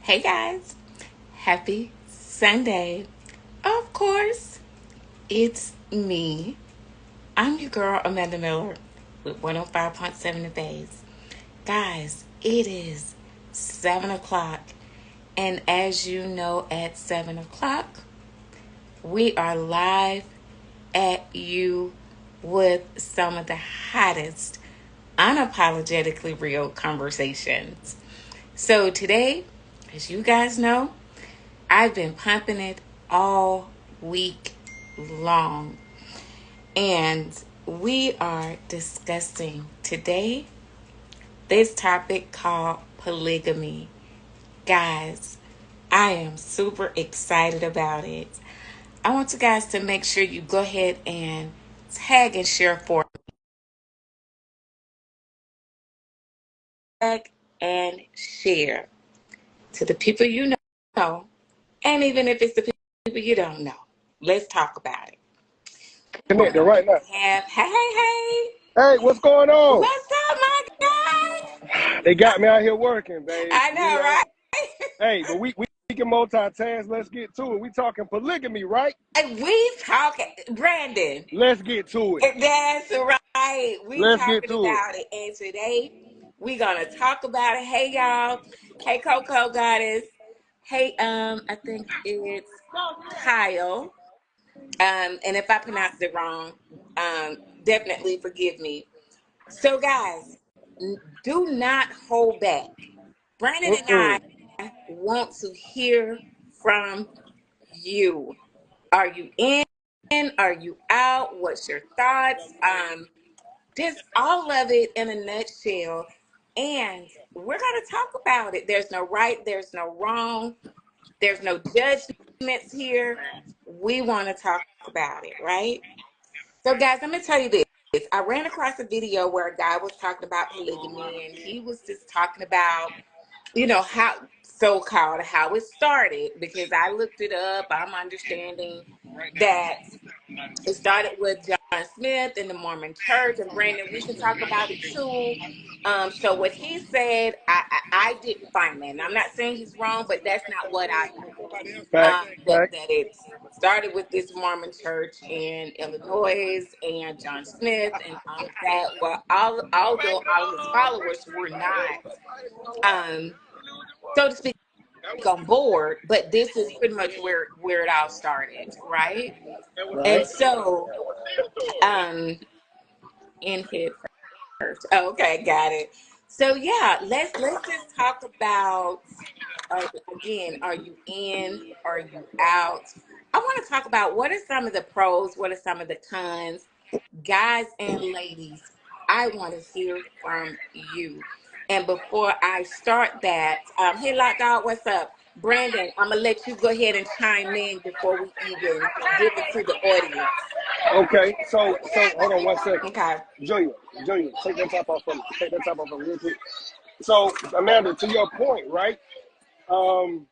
Hey guys, happy Sunday. Of course, it's me. I'm your girl, Amanda Miller, with 105.7 The Base. Guys, it is 7 o'clock, and as you know, at 7 o'clock, we are live at you with some of the hottest, unapologetically real conversations. So today, as you guys know, I've been pumping it all week long. And we are discussing today this topic called polygamy. Guys, I am super excited about it. I want you guys to make sure you go ahead and tag and share for me. Tag and share to the people you know, and even if it's the people you don't know. Let's talk about it. Connected right now. Hey, Hey, what's going on? what's up, my guy? They got me out here working, babe. I know, right? Hey, but we can multitask. Let's get to it. We talking polygamy, right? And we talking, Brandon. Let's get to it. That's right. We Let's get talking to it. about it, and today we gonna talk about it. Hey, y'all. Hey, Coco Goddess. Hey, I think it's Kyle. And if I pronounced it wrong, definitely forgive me. So, guys, do not hold back. Brandon and I Mm-mm. want to hear from you. Are you in? Are you out? What's your thoughts? Just all of it in a nutshell. And we're going to talk about it. There's no right, there's no wrong, there's no judgments here. We want to talk about it, right? So, guys, let me tell you this. I ran across a video where a guy was talking about polygamy, and he was just talking about, how so-called how it started, because I looked it up. I'm understanding that it started with John Smith in the Mormon Church, and Brandon, we can talk about it too. So what he said, I didn't find that. And I'm not saying he's wrong, but that's not what I Fact, fact. that it started with this Mormon church in Illinois and John Smith and all of that. Well, although all of his followers were not, um, so to speak, on board, but this is pretty much where it all started, right? And Right. so, um, in head first. Okay, got it. So yeah, let's just talk about. Again, are you in? Are you out? I want to talk about what are some of the pros, what are some of the cons, guys and ladies. I want to hear from you. And before I start that, hey, Lock Dog, what's up? Brandon, I'm going to let you go ahead and chime in before we even give it to the audience. Okay. So hold on one second. Okay. Junior, take that top off from me. Take that top off from me real quick. So, Amanda, to your point, right? Um,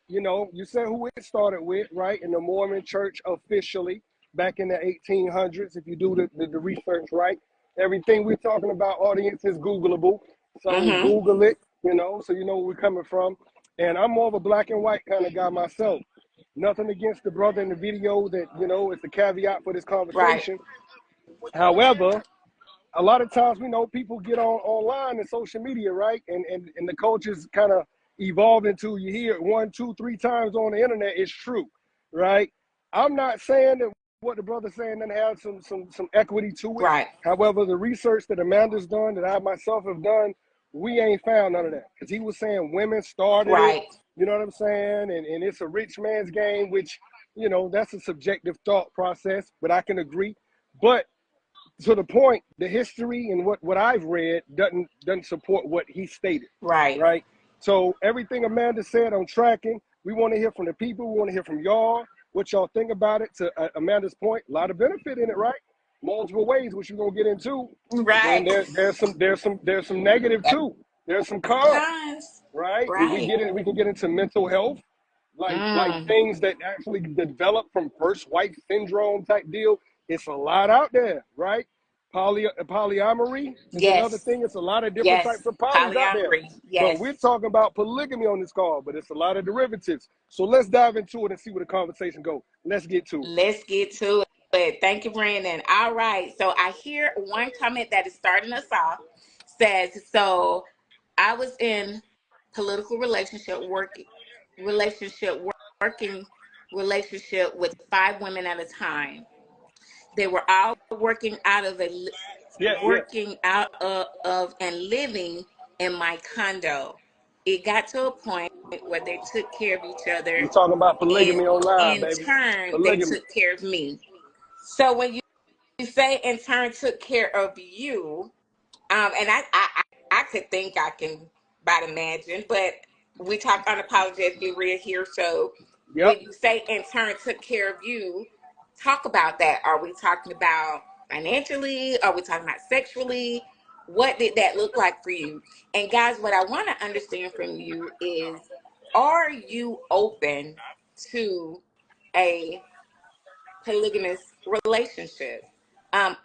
you said who it started with, right? In the Mormon Church officially back in the 1800s. If you do the research, right? Everything we're talking about, audience, is Googleable. So Mm-hmm. Google it, so you know where we're coming from. And I'm more of a black and white kind of guy myself. Nothing against the brother in the video that, is the caveat for this Right. conversation. However, a lot of times we know people get on online and social media, right? And the culture's kind of evolved into, you hear it one, two, three times on the internet. It's true, right? I'm not saying that what the brother's saying doesn't have some equity to it. Right. However, the research that Amanda's done, that I myself have done, we ain't found none of that. Because he was saying women started it, Right. you know what I'm saying? And it's a rich man's game, which, that's a subjective thought process, but I can agree. But to the point, the history and what I've read doesn't support what he stated, Right. right? So everything Amanda said, I'm tracking. We want to hear from the people. We want to hear from y'all. What y'all think about it? To Amanda's point, a lot of benefit in it, right? Multiple ways, which we're gonna get into. But then Right. there's some negative too. There's some cons, Cons. right? Right. We can get into mental health, like Mm. things that actually develop from first wife syndrome type deal. It's a lot out there, right? Polyamory is another Yes. thing. It's a lot of different types Yes. of polys out there. Polyamory. But Yes. we're talking about polygamy on this call, but it's a lot of derivatives. So let's dive into it and see where the conversation goes. Let's get to it. Let's get to it. Thank you, Brandon. All right. So I hear one comment that is starting us off says, so I was in political relationship, working relationship with 5 women at a time. They were all Yeah, yeah. working out of and living in my condo. It got to a point where they took care of each We're other, talking about and polygamy online, in baby. turn, they Polygamy. took care of me. So when you say in turn took care of you, and I could think I can about imagine, but we talk unapologetically real here. So Yep. when you say in turn took care of you, talk about that. Are we talking about financially? Are we talking about sexually? What did that look like for you? And guys, what I want to understand from you is, are you open to a polygamous relationship?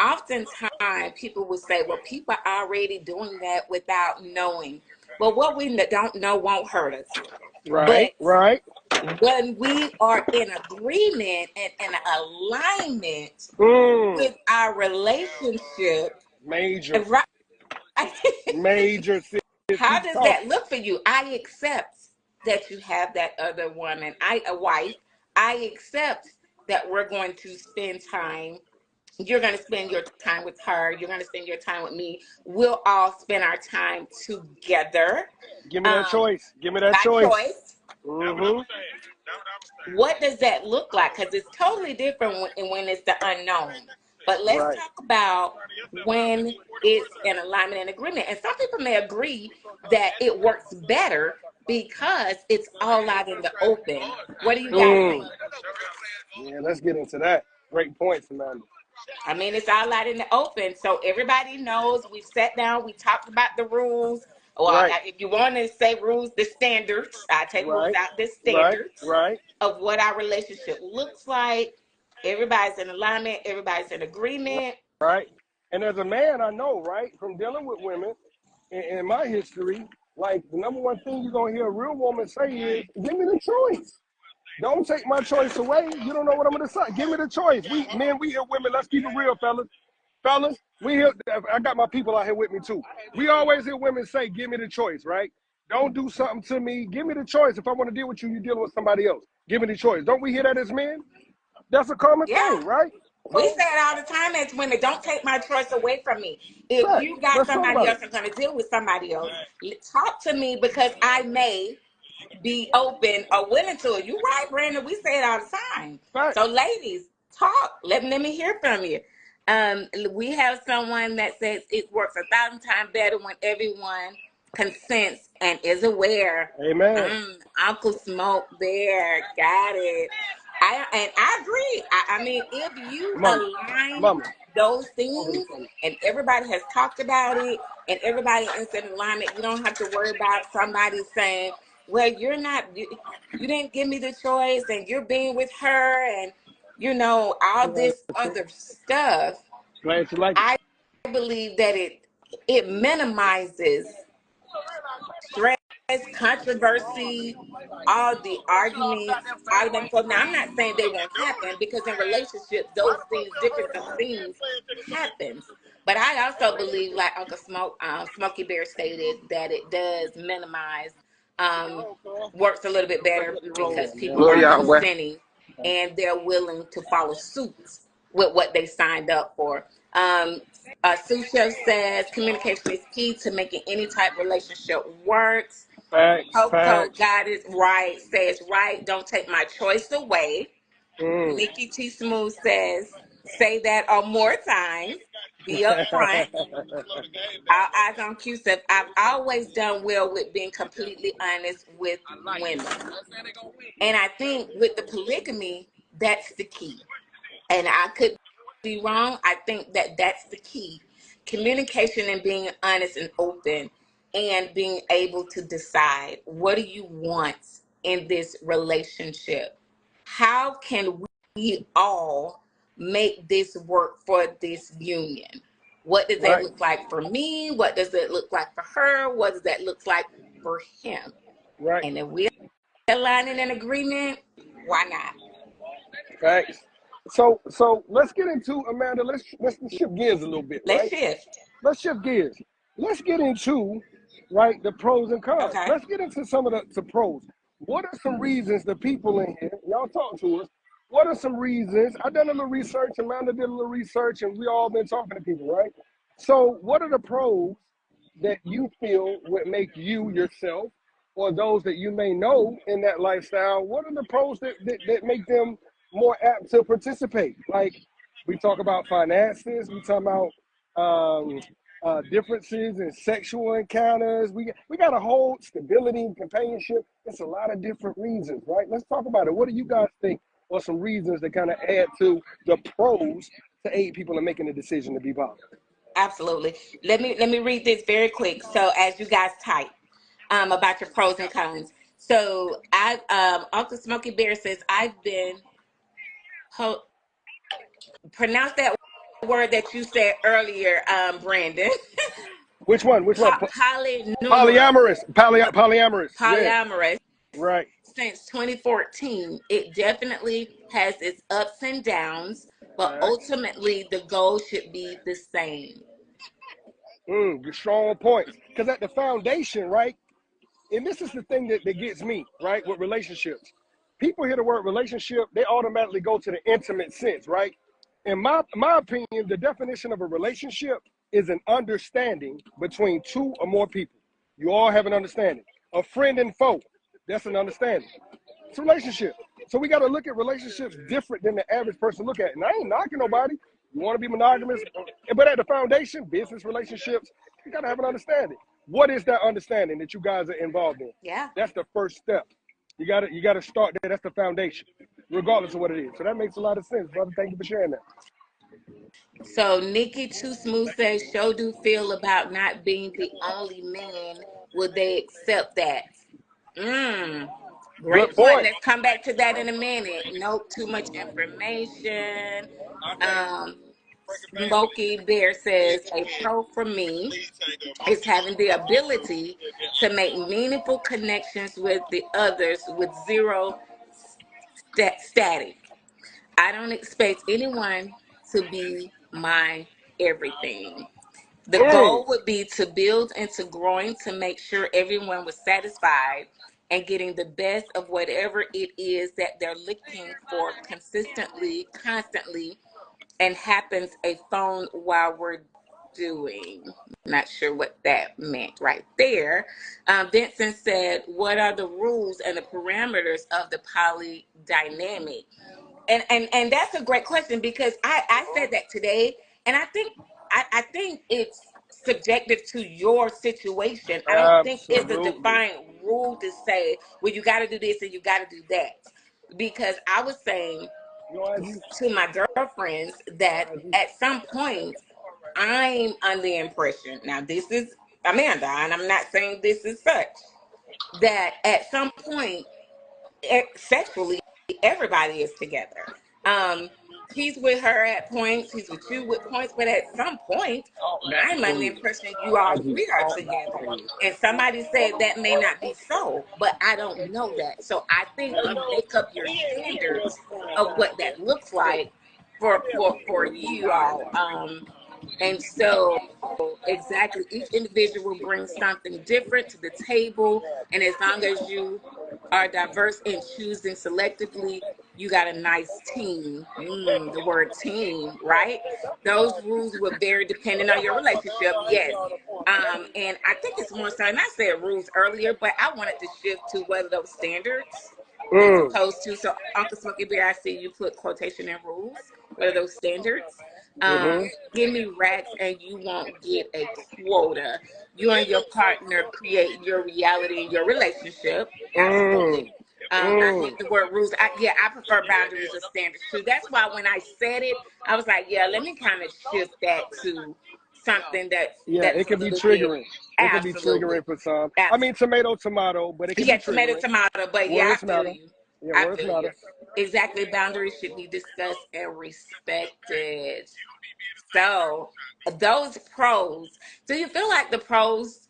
Oftentimes people will say, well, people are already doing that without knowing. Well, what we don't know won't hurt us. Right, But right. when we are in agreement and in alignment Mm. with our relationship, Major, right? major sis. How Keep does talking. that look for you? I accept that you have that other woman, a wife. I accept that we're going to spend time. You're going to spend your time with her. You're going to spend your time with me. We'll all spend our time together, Give me that um, choice. Give me that by choice. choice. Mm-hmm. What does that look like? Because it's totally different when it's the unknown. But let's Right. talk about when it's an alignment and agreement. And some people may agree that it works better because it's all out in the open. What do you guys Mm. think? Yeah, let's get into that. Great points, Amanda. I mean, it's all out in the open. So everybody knows we've sat down, we talked about the rules. Well, Right, if you want to say rules, the standards, I take rules right, out, the right, standards right, of what our relationship looks like. Everybody's in alignment, everybody's in agreement. right. And as a man, I know, right, from dealing with women in my history, like the number one thing you're gonna hear a real woman say is, "Give me the choice. Don't take my choice away. You don't know what I'm gonna decide. Give me the choice." We men, we hear women. Let's keep it real, fellas. Fellas, we hear. I got my people out here with me too. We always hear women say, "Give me the choice," right? Don't do something to me. Give me the choice. If I want to deal with you, you're dealing with somebody else. Give me the choice. Don't we hear that as men? That's a common Yeah. thing, right? We So, say it all the time as women, don't take my choice away from me. If fact. you got Let's talk somebody about it. else, I'm going to deal with somebody else. Talk to me because I may be open or willing to it. You right, Brandon. We say it all the time. Fact. So, ladies, talk. Let me hear from you. We have someone that says it works 1,000 times better when everyone consents and is aware. Amen. Uncle Smoke there, got it. I agree. I mean, if you Mama. align Mama. those Over the things phone. and everybody has talked about it and everybody is in alignment, you don't have to worry about somebody saying, well, you didn't give me the choice and you're being with her and all this other stuff. Glad you like it. I believe that it minimizes stress, controversy, all the arguments, all of that. So now I'm not saying they won't happen because in relationships, those things, different things happens. But I also believe, like Uncle Smokey Bear stated, that it does minimize, um, works a little bit better because people Lord are Yahweh. consenting and they're willing to follow suit with what they signed up for. Sue Chef says communication is key to making any type of relationship works. Facts. Coco Facts. got it right, says right, don't take my choice away. Mm. Nikki T Smooth says, say that or more times. Be upfront. Our eyes on Q says, I've always done well with being completely honest with women. And I think with the polygamy, that's the key. And I could be wrong. I think that that's the key. Communication and being honest and open and being able to decide, what do you want in this relationship? How can we all make this work for this union? What does that Right. look like for me? What does it look like for her? What does that look like for him? Right. And if we're aligning an agreement, why not? Facts. So let's get into Amanda. Let's shift gears a little bit, Let's right? shift. Let's shift gears. Let's get into right the pros and cons. Okay. Let's get into some of the pros. What are some reasons the people in here, y'all talk to us? What are some reasons? I done a little research, Amanda did a little research, and we all been talking to people, right? So what are the pros that you feel would make you yourself or those that you may know in that lifestyle? What are the pros that make them more apt to participate? Like we talk about finances, we talk about differences in sexual encounters. We got a whole stability and companionship. It's a lot of different reasons, right? Let's talk about it. What do you guys think are some reasons that kind of add to the pros to aid people in making the decision to be bothered? Absolutely. Let me read this very quick. So as you guys type about your pros and cons. So I Uncle Smokey Bear says I've been pronounce that word that you said earlier, Brandon. Which one? Which one? Polynumerous. Polyamorous. Yeah, Polyamorous. right. Since 2014, it definitely has its ups and downs, but Facts. ultimately the goal should be the same. You're strong points. Because at the foundation, right? And this is the thing that gets me, right, with relationships. People hear the word relationship, they automatically go to the intimate sense, right? In my opinion, the definition of a relationship is an understanding between two or more people. You all have an understanding. A friend and foe, that's an understanding. It's a relationship. So we got to look at relationships different than the average person look at. And I ain't knocking nobody. You want to be monogamous, but at the foundation, business relationships, you got to have an understanding. What is that understanding that you guys are involved in? Yeah. That's the first step. You got to start there. That's the foundation, regardless of what it is. So that makes a lot of sense, brother. Thank you for sharing that. So Nikki Too Smooth says, "Show do feel about not being the only man. Would they accept that?" Mm, Good great point. point. Let's come back to that in a minute. Nope, too much information. Um, Smokey Bear says, "A pro for me is having the ability to make meaningful connections with the others with zero static. I don't expect anyone to be my everything. The Mm, goal would be to build into growing to make sure everyone was satisfied and getting the best of whatever it is that they're looking for consistently, constantly, and happens a phone while we're doing." Not sure what that meant right there. Vincent said, "What are the rules and the parameters of the poly dynamic?" And that's a great question because I said that today, and I think it's subjective to your situation. I don't think it's a absolutely. defined rule to say, well, you got to do this and you got to do that. Because I was saying You know, IG? to my girlfriends that IG. at some point I'm under the impression, now this is Amanda, and I'm not saying this is such, that at some point sexually everybody is together. Um, he's with her at points, he's with you with points, but at some point, All I'm that under the crazy. impression you all IG. three are All that together. crazy. And somebody said that may not be so, but I don't know that. So I think you make up your standards of what that looks like for you all. And so exactly each individual brings something different to the table. And as long as you are diverse in choosing selectively, you got a nice team. The word team, right? Those rules will vary depending on your relationship. Yes. And I think it's more so, and I said rules earlier, but I wanted to shift to what are those standards as Mm, opposed to, so Uncle Smokey Bear, I see you put quotation and rules. What are those standards? mm-hmm. Give me racks and you won't get a quota. You and your partner create your reality in your relationship. Mm, Absolutely. I mm. hate the word rules. I prefer boundaries or standards too. That's why when I said it, I was like, yeah, let me kind of shift that to something Yeah, that's it a can be little bit triggering. It can be absolutely. triggering for some. I mean, Absolutely. tomato, tomato, but it can Yeah, be tomato, triggering. tomato, but yeah, Words I feel matter. you. Yeah, I words feel you. matter. Exactly. Boundaries should be discussed and respected. So, those pros, do you feel like the pros,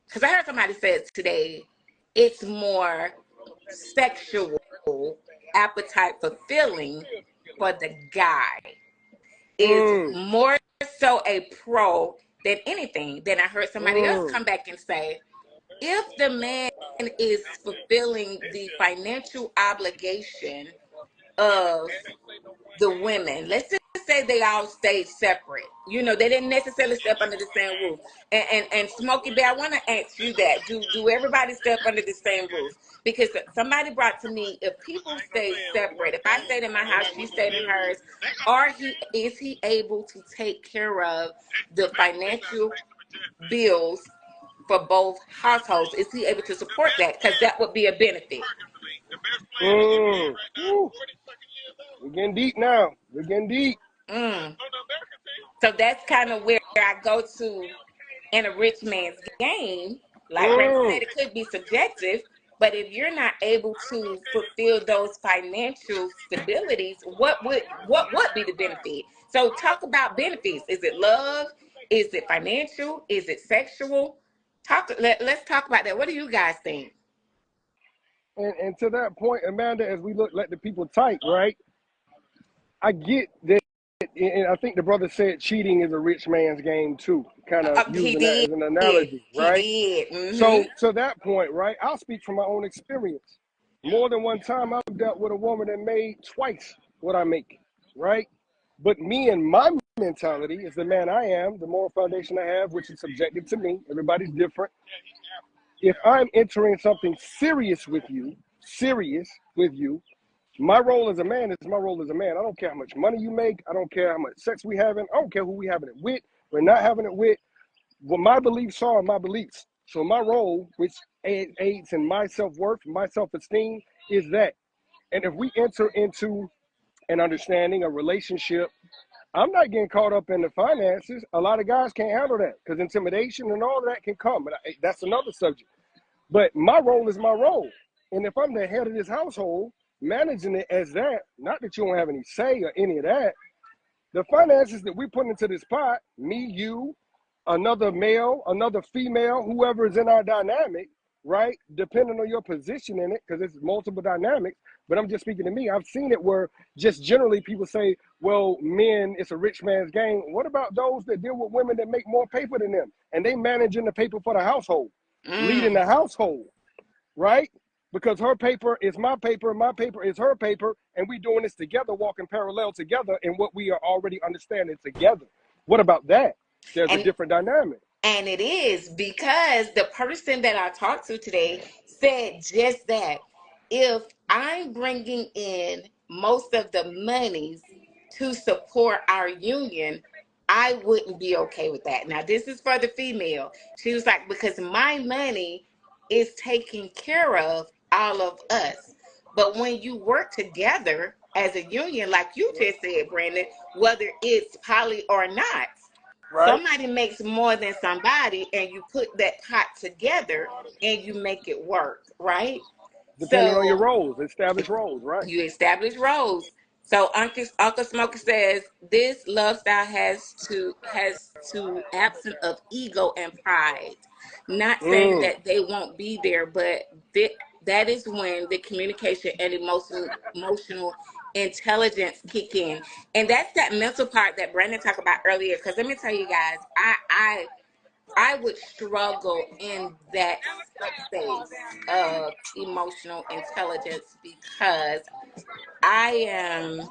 because I heard somebody say today, it's more sexual appetite fulfilling for the guy is Mm, more so a pro than anything. Then I heard somebody else mm, come back and say, if the man is fulfilling the financial obligation of the women, let's just say they all stayed separate. You know, they didn't necessarily step under the same roof. And Smokey Bear, I want to ask you that. Do everybody step under the same roof? Because somebody brought to me, if people stay separate, if I stayed in my house, she stayed in hers, is he able to take care of the financial bills for both households? Is he able to support that? Because that would be a benefit. mm. Woo. We're getting deep now. We're getting deep. Mm. So that's kind of where I go to in a rich man's game. Like Brandon Mm. said, it could be subjective, but if you're not able to fulfill those financial stabilities, what would be the benefit? So talk about benefits. Is it love? Is it financial? Is it sexual? Let's talk about that. What do you guys think? And to that point, Amanda, as we let the people type, right? I get that, and I think the brother said cheating is a rich man's game too, kind of He using that did. as an He analogy, right? did. So to that point, right? I'll speak from my own experience. More than one time, I've dealt with a woman that made twice what I make, right? But me and my mentality is the man I am, the moral foundation I have, which is subjective to me. Everybody's different. If I'm entering something serious with you, my role as a man is my role as a man. I don't care how much money you make. I don't care how much sex we having. I don't care who we having it with. We're not having it with. What my beliefs are my beliefs. So my role, which aids in my self-worth, my self-esteem, is that. And if we enter into an understanding, a relationship, I'm not getting caught up in the finances. A lot of guys can't handle that because intimidation and all of that can come. And that's another subject. But my role is my role. And if I'm the head of this household, managing it as that, not that you don't have any say or any of that, the finances that we put into this pot, me, you, another male, another female, whoever is in our dynamic, right? Depending on your position in it, because it's multiple dynamics. But I'm just speaking to me. I've seen it where just generally people say, well, men, it's a rich man's game. What about those that deal with women that make more paper than them? And they managing the paper for the household, leading Mm. the household, right? Because her paper is my paper is her paper, and we doing this together, walking parallel together in what we are already understanding together. What about that? There's a And different dynamic. And it is because the person that I talked to today said just that. If I'm bringing in most of the monies to support our union, I wouldn't be okay with that. Now, this is for the female. She was like, because my money is taking care of all of us. But when you work together as a union, like you just said, Brandon, whether it's poly or not, Right? somebody makes more than somebody and you put that pot together and you make it work, right? Depending on your So roles, established roles, right? you establish roles. So Uncle Smoker says this love style has to absent of ego and pride. Not saying Mm, that they won't be there, but that is when the communication and emotional intelligence kick in, and that's that mental part that Brandon talked about earlier. Because let me tell you guys, I would struggle in that space of emotional intelligence because I am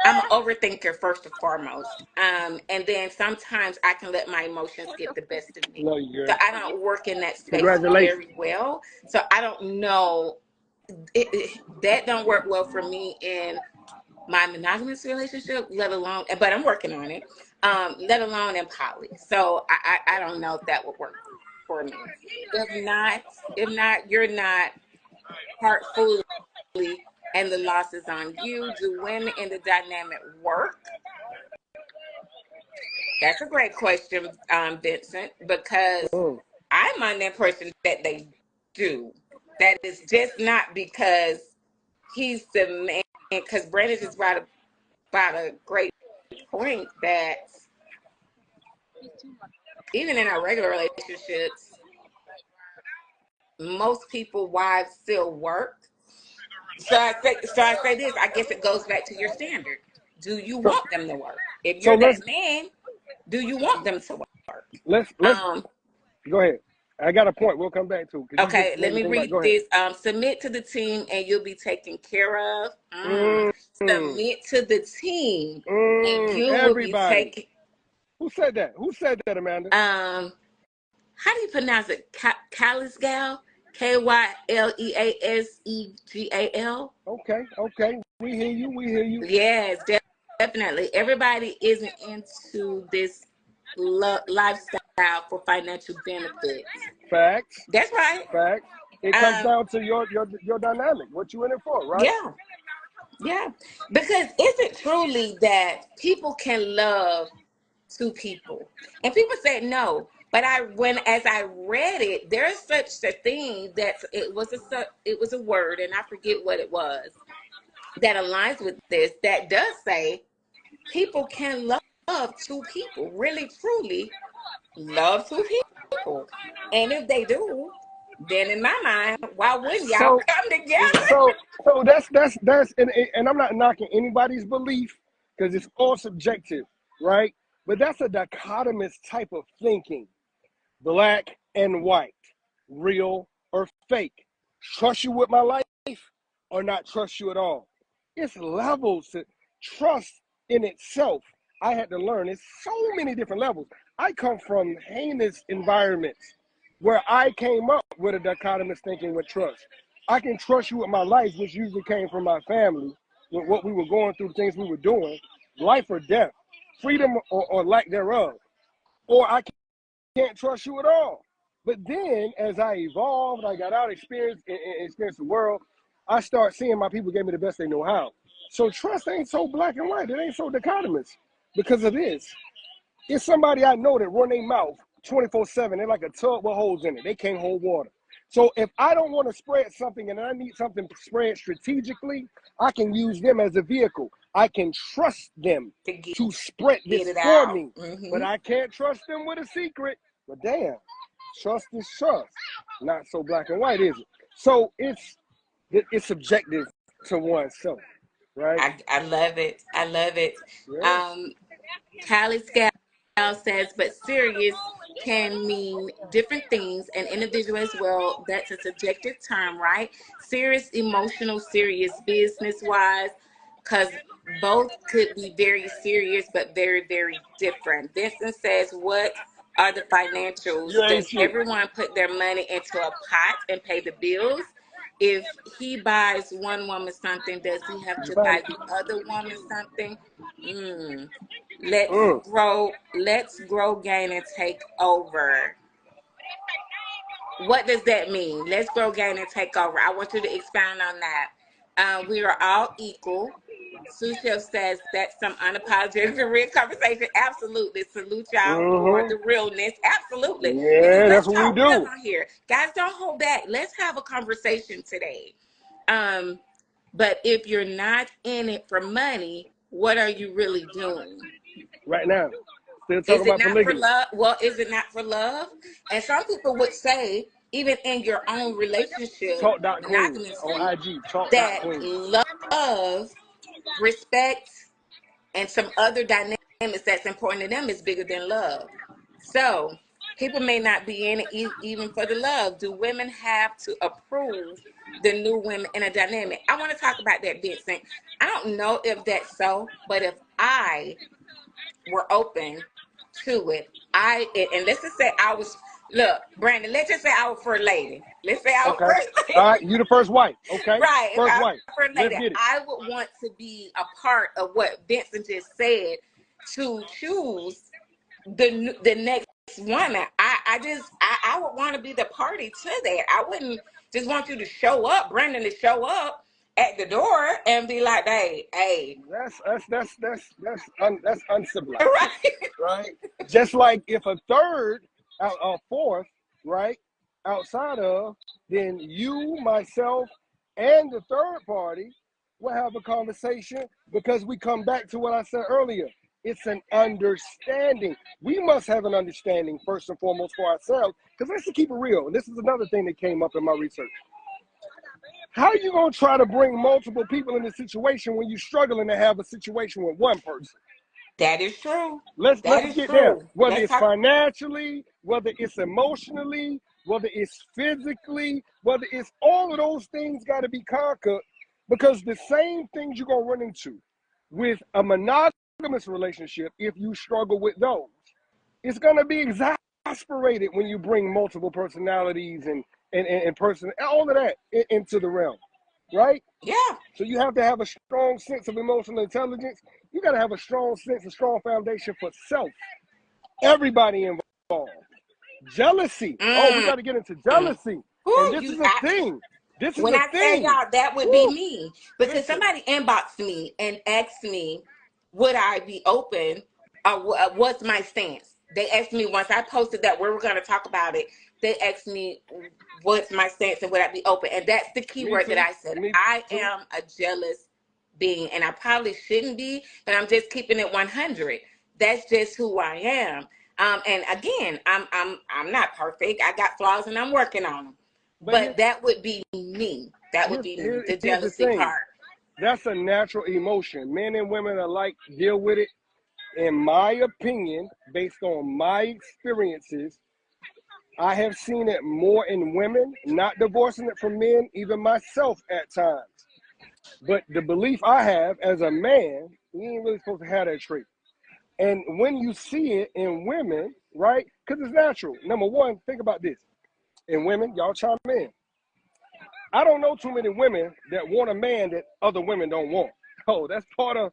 I'm an overthinker first and foremost. And then sometimes I can let my emotions get the best of me. love you, So girl. I don't work in that space Congratulations. very well. So I don't know. That don't work well for me in my monogamous relationship, let alone, but I'm working on it. Let alone in poly. So I don't know if that would work for me. If not, you're not heartfully, and the loss is on you. Do women in the dynamic work? That's a great question, Vincent, because Mm, I'm on the impression that they do. That is just not because he's the man, because Brandon just brought about a great point that even in our regular relationships, most people wives still work. So I say this. I guess it goes back to your standard. Do you So, want them to work? If so you're that man, do you want them to work? let's Um, go ahead. I got a point. We'll come back to because you just okay, let made me me think about. read Go ahead. this. Submit to the team and you'll be taken care of. Mm, Submit to the team and you will be everybody. taken. Who said that? Who said that, Amanda? How do you pronounce it? Kalisgal? Kyleasegal? Okay. We hear you. We hear you. Yes, definitely. Everybody isn't into this lifestyle for financial benefits. Facts. That's right. Facts. It comes Um, down to your dynamic. What you in it for, right? yeah, yeah. Because is it truly that people can love two people? And people say no. But as I read it, there's such a thing that it was a word, and I forget what it was that aligns with this. That does say people can love two people, really truly love two people. And if they do, then in my mind, why wouldn't y'all So, come together? so that's and I'm not knocking anybody's belief because it's all subjective, right? But that's a dichotomous type of thinking. Black and white, real or fake. Trust you with my life or not trust you at all. It's levels to trust in itself. I had to learn. It's so many different levels. I come from heinous environments where I came up with a dichotomous thinking with trust. I can trust you with my life, which usually came from my family, with what we were going through, things we were doing, life or death, freedom or lack thereof. Or I can't trust you at all. But then, as I evolved, I got out, experienced the world. I start seeing my people gave me the best they know how. So trust ain't so black and white. It ain't so dichotomous because of this. It's somebody I know that run their mouth 24/7. They're like a tub with holes in it. They can't hold water. So if I don't want to spread something and I need something spread strategically, I can use them as a vehicle. I can trust them To get to spread this it for out. me. But I can't trust them with a secret. But damn, trust is trust. Not so black and white, is it? So it's subjective to oneself, right? I love it. I love it. Yeah. Um, Kylie Scal says, but serious can mean different things, and individual as well. That's a subjective term, right? Serious, emotional, serious, business wise, because both could be very serious, but very, very different. Vincent says, what are the You financials? ain't Does shit. everyone put their money into a pot and pay the bills? If he buys one woman something, does he have You to find buy the it. other woman something? Mm. Let's Mm. grow, let's grow, gain, and take over. What does that mean? Let's grow, gain, and take over. I want you to expound on that. We are all equal. Sous Chef says that's some unapologetic real conversation. Absolutely. Salute y'all for the realness. Absolutely. Because Yeah, that's let's what we talk real do. on here. Guys, don't hold back. Let's have a conversation today. Um, but if you're not in it for money, what are you really doing? Right now. Still talking Is it about not for polygamy. love? Well, is it not for love? And some people would say, even in your own relationship, Talk dot queen monogamously, on IG. Talk dot that queen. love, respect, and some other dynamics that's important to them is bigger than love. So people may not be in it even for the love. Do women have to approve the new women in a dynamic? I want to talk about that, Vincent. I don't know if that's so, but if I were open to it. And let's just say I was Brandon, let's just say I was first lady. Let's say I was Okay. first All lady. right. You the first wife. Okay. Right. If First I was wife. first Let's lady, get it. I would want to be a part of what Vincent just said to choose the next woman. I would want to be the party to that. I wouldn't just want you to show up, Brandon, to show up at the door and be like, hey, That's uncivilized, right. right? Just like if a third, a fourth, right, outside of, then you, myself, and the third party will have a conversation because we come back to what I said earlier. It's an understanding. We must have an understanding first and foremost for ourselves, because let's keep it real. And this is another thing that came up in my research. How are you going to try to bring multiple people in a situation when you're struggling to have a situation with one person? That is true. Let's That is get there. true. Whether Let's it's talk. financially, whether it's emotionally, whether it's physically, whether it's all of those things got to be conquered, because the same things you're going to run into with a monogamous relationship, if you struggle with those, it's going to be exasperated when you bring multiple personalities and all of that into the realm, right? Yeah. So you have to have a strong sense of emotional intelligence. You got to have a strong sense, a strong foundation for self. Everybody involved. Jealousy. Oh, we got to get into jealousy. And this is a thing. This is When a I tell thing. y'all, that would be me. Because Listen. somebody inboxed me and asked me, would I be open or what's my stance? They asked me once I posted that we were going to talk about it. They asked me, what's my stance and would I be open? And that's the key word that I said. I am a jealous being, and I probably shouldn't be, but I'm just keeping it 100. That's just who I am. And again, I'm not perfect. I got flaws and I'm working on them. But that would be me. That would be me, the jealousy part. That's a natural emotion. Men and women alike deal with it. In my opinion, based on my experiences, I have seen it more in women, not divorcing it from men, even myself at times. But the belief I have as a man, we ain't really supposed to have that trait. And when you see it in women, right, because it's natural. Number one, think about this. In women, y'all chime in. I don't know too many women that want a man that other women don't want. Oh, that's part of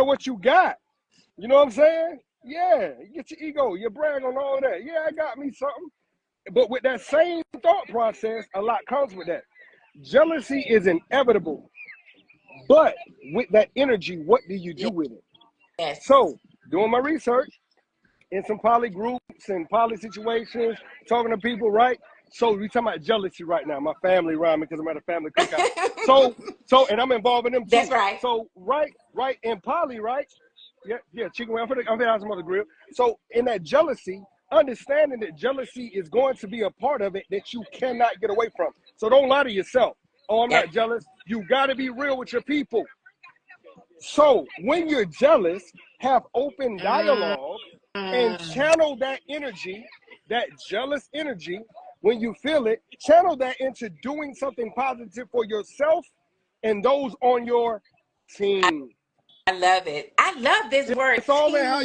what you got. You know what I'm saying? Yeah, you get your ego, you brag on all that. Yeah, I got me something. But with that same thought process, a lot comes with that. Jealousy is inevitable. But with that energy, what do you do with it? Yes. So, doing my research in some poly groups and poly situations, talking to people, right? So we talking about jealousy right now. My family around me because I'm at a family cookout. so, and I'm involving them too. That's right. So, right, in poly, right? Yeah, chicken wing. I'm gonna have some other grill. So, in that jealousy, understanding that jealousy is going to be a part of it that you cannot get away from. So, don't lie to yourself. Oh, I'm not jealous. You got to be real with your people. So, when you're jealous, have open dialogue and channel that energy, that jealous energy. When you feel it, channel that into doing something positive for yourself and those on your team. I love it. I love this word. It's all in how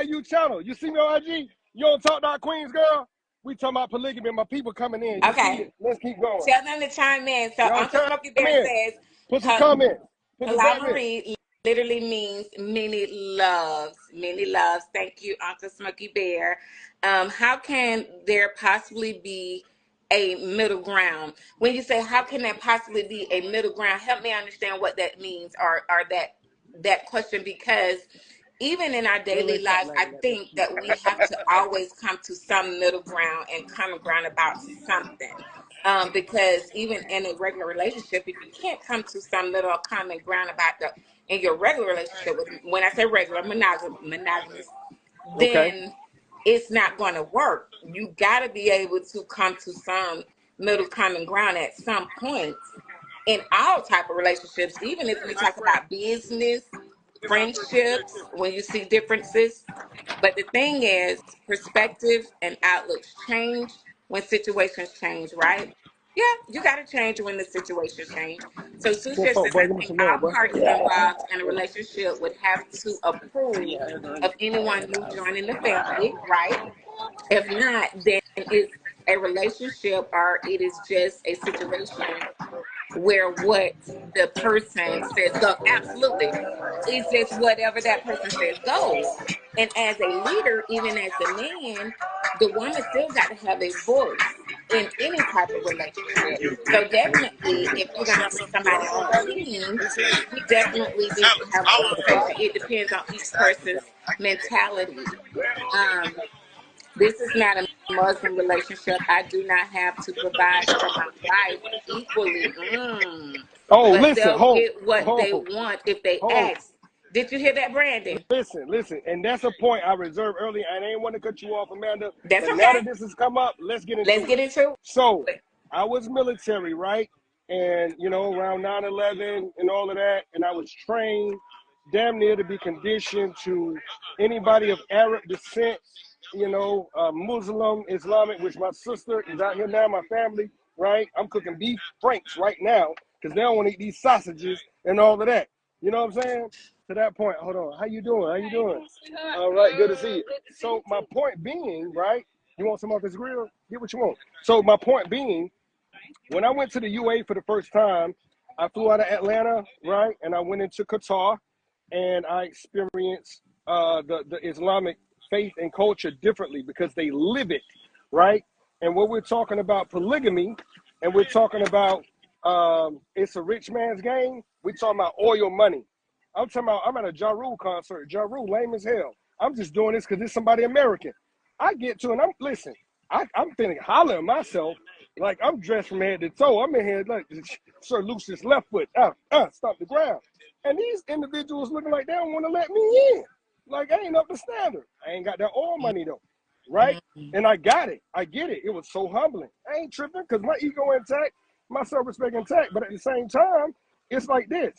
you channel. You see me on IG? You don't talk about Queens, girl? We talking about polygamy. My people coming in. You see it? Let's keep going. Tell them to chime in. So Uncle Smokey Bear says, put some comments. Polygamy literally means many loves. Many loves. Thank you, Uncle Smokey Bear. How can there possibly be a middle ground? When you say how can there possibly be a middle ground, help me understand what that means or that question, because even in our daily lives, I think that we have to always come to some middle ground and common ground about something. Because even in a regular relationship, if you can't come to some middle or common ground about in your regular relationship with, when I say regular, monogamous, then it's not going to work. You got to be able to come to some middle common ground at some point in all type of relationships, even if we talk about business, friendships, when you see differences. But the thing is, perspectives and outlooks change when situations change, right? Yeah, you got to change when the situations change. So Sue says, I think all parties involved in a relationship would have to approve of anyone new joining the family, right? If not, then it's a relationship or it is just a situation where what the person says go. Absolutely. It's just whatever that person says goes. And as a leader, even as the man, the woman still got to have a voice in any type of relationship. So definitely, if you're going to bring somebody on the team, we definitely need to have a conversation. It depends on each person's mentality. This is not a Muslim relationship. I do not have to provide for my wife equally. But listen, they'll get what they want if they ask. Did you hear that, Brandon? Listen, and that's a point I reserved earlier. I didn't want to cut you off, Amanda, That's but now okay. that this has come up, let's get Let's into get it. into So, it. I was military, right? And, you know, around 9/11 and all of that, and I was trained damn near to be conditioned to anybody of Arab descent, you know, Muslim, Islamic, which my sister is out here now, my family, right? I'm cooking beef franks right now because they don't want to eat these sausages and all of that. You know what I'm saying? To that point, hold on. How you doing? How you doing? All right, good to see you. So my point being, right? You want some off this grill? Get what you want. So my point being, when I went to the UA for the first time, I flew out of Atlanta, right? And I went into Qatar and I experienced the Islamic faith and culture differently because they live it, right? And when we're talking about polygamy and we're talking about it's a rich man's game, we're talking about oil money. I'm talking about, I'm at a Ja Rule concert. Ja Rule, lame as hell. I'm just doing this because it's somebody American. I get to, and I'm feeling holler at myself like I'm dressed from head to toe. I'm in here like Sir Lucius left foot, stop the ground. And these individuals looking like they don't want to let me in. Like I ain't up to standard. I ain't got that oil money though, right? And I got it. I get it. It was so humbling. I ain't tripping because my ego intact, my self-respect intact. But at the same time, it's like this.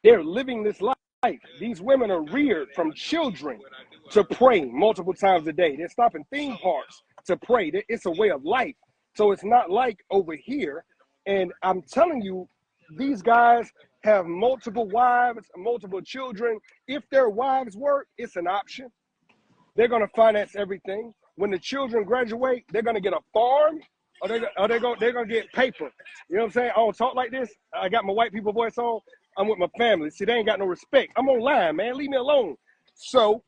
They're living this life. These women are reared from children to pray multiple times a day. They're stopping theme parks to pray. It's a way of life. So it's not like over here. And I'm telling you, these guys have multiple wives, multiple children. If their wives work, it's an option. They're going to finance everything. When the children graduate, they're going to get a farm or they're going to get paper. You know what I'm saying? I don't talk like this. I got my white people voice on. I'm with my family. See, they ain't got no respect. I'm online, man. Leave me alone. So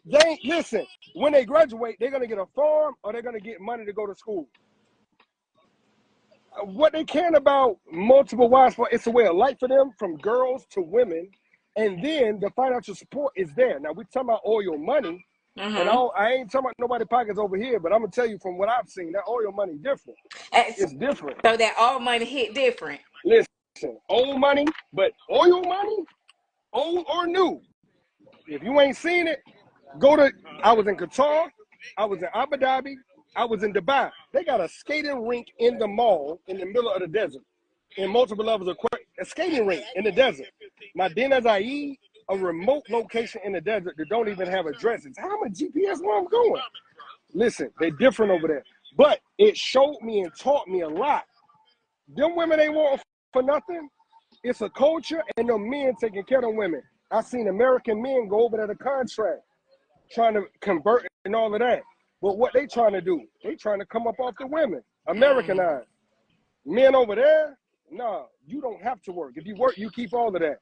they ain't, listen, when they graduate, they're going to get a farm or they're going to get money to go to school. What they care about multiple wives for, it's a way of life for them from girls to women. And then the financial support is there. Now, we're talking about oil money. And I ain't talking about nobody pockets over here, but I'm going to tell you from what I've seen, that oil money different. It's different. So that all money hit different. Listen, old money, but oil money, old or new. If you ain't seen it, I was in Qatar, I was in Abu Dhabi, I was in Dubai. They got a skating rink in the mall in the middle of the desert in multiple levels of a skating rink in the desert. Medina Zaid, a remote location in the desert that don't even have addresses. How much GPS where I'm going? Listen, they're different over there. But it showed me and taught me a lot. Them women ain't want for nothing. It's a culture and the men taking care of women. I've seen American men go over there to contract, trying to convert and all of that. But what they trying to do? They trying to come up off the women, Americanized. Men over there, nah, you don't have to work. If you work, you keep all of that.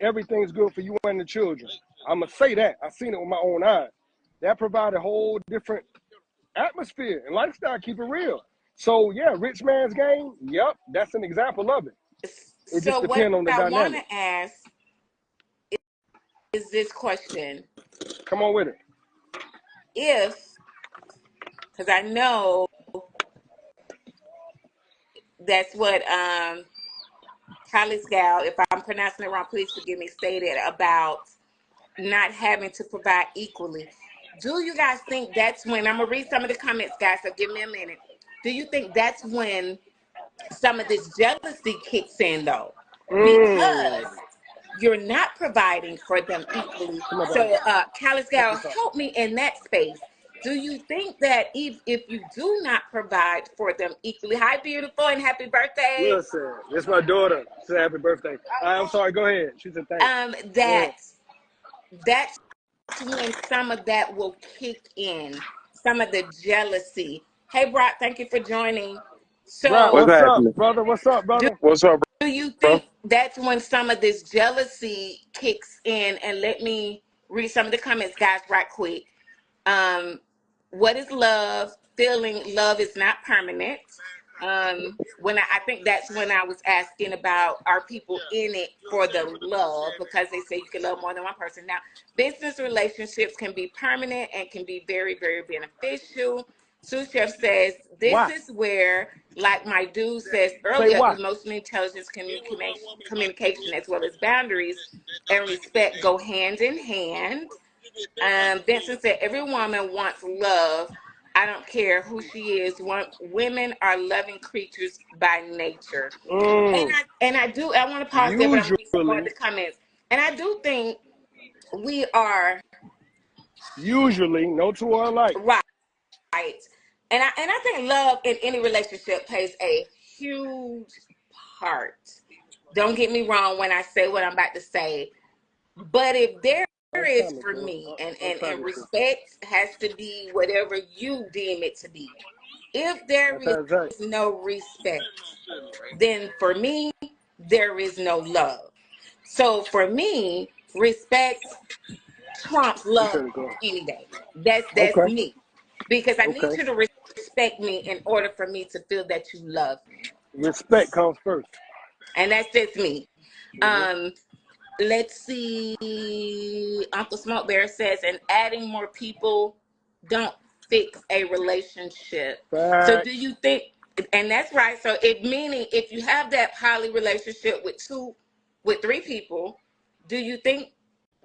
Everything's good for you and the children. I'm going to say that. I've seen it with my own eyes. That provides a whole different atmosphere and lifestyle, keep it real. So, yeah, rich man's game, yep, that's an example of it. It just So what depends on the I want dynamic. to ask is this question. Come on with it. Because I know that's what Kylie Scal, if I'm pronouncing it wrong, please forgive me, stated about not having to provide equally. Do you guys think that's when, I'm going to read some of the comments, guys, so give me a minute. Do you think that's when some of this jealousy kicks in, though? Because you're not providing for them equally. So, Kylie Scal, help me in that space. Do you think that if you do not provide for them equally, hi, beautiful, and happy birthday. Listen, it's my daughter. She said happy birthday. I'm sorry, go ahead. She said thanks. That's when some of that will kick in, some of the jealousy. Hey, Brock, thank you for joining. So, Brock, what's up, brother? What's up, brother? What's up, do you think that's when some of this jealousy kicks in? And let me read some of the comments, guys, right quick. What is love? Feeling love is not permanent. When I think that's when I was asking about, are people in it for the love, because they say you can love more than one person. Now, business relationships can be permanent and can be very, very beneficial. Sous Chef says this Why? is where, like my dude says Say earlier, why. emotional intelligence, communication, as well as boundaries and respect go hand in hand. Benson said, every woman wants love. I don't care who she is. Women are loving creatures by nature. And Mm. I do, I want to pause there, but I'm going to read some more of Usually, the comments. And I do think we are no two are alike. right. And I think love in any relationship plays a huge part. Don't get me wrong when I say what I'm about to say. But if there is Untimely, for sis. me, and Untimely, sis. respect has to be whatever you deem it to be. If there is Untimely. no respect, then for me, there is no love. So for me, respect trumps You love finna go. any day. That's Okay. me. Because I need Okay. you to respect me in order for me to feel that you love me. Respect comes first. And that's just me. Mm-hmm. Um, let's see. Uncle Smoke Bear says, and adding more people don't fix a relationship. So do Facts. you think, and that's right. So it meaning if you have that poly relationship with three people, do you think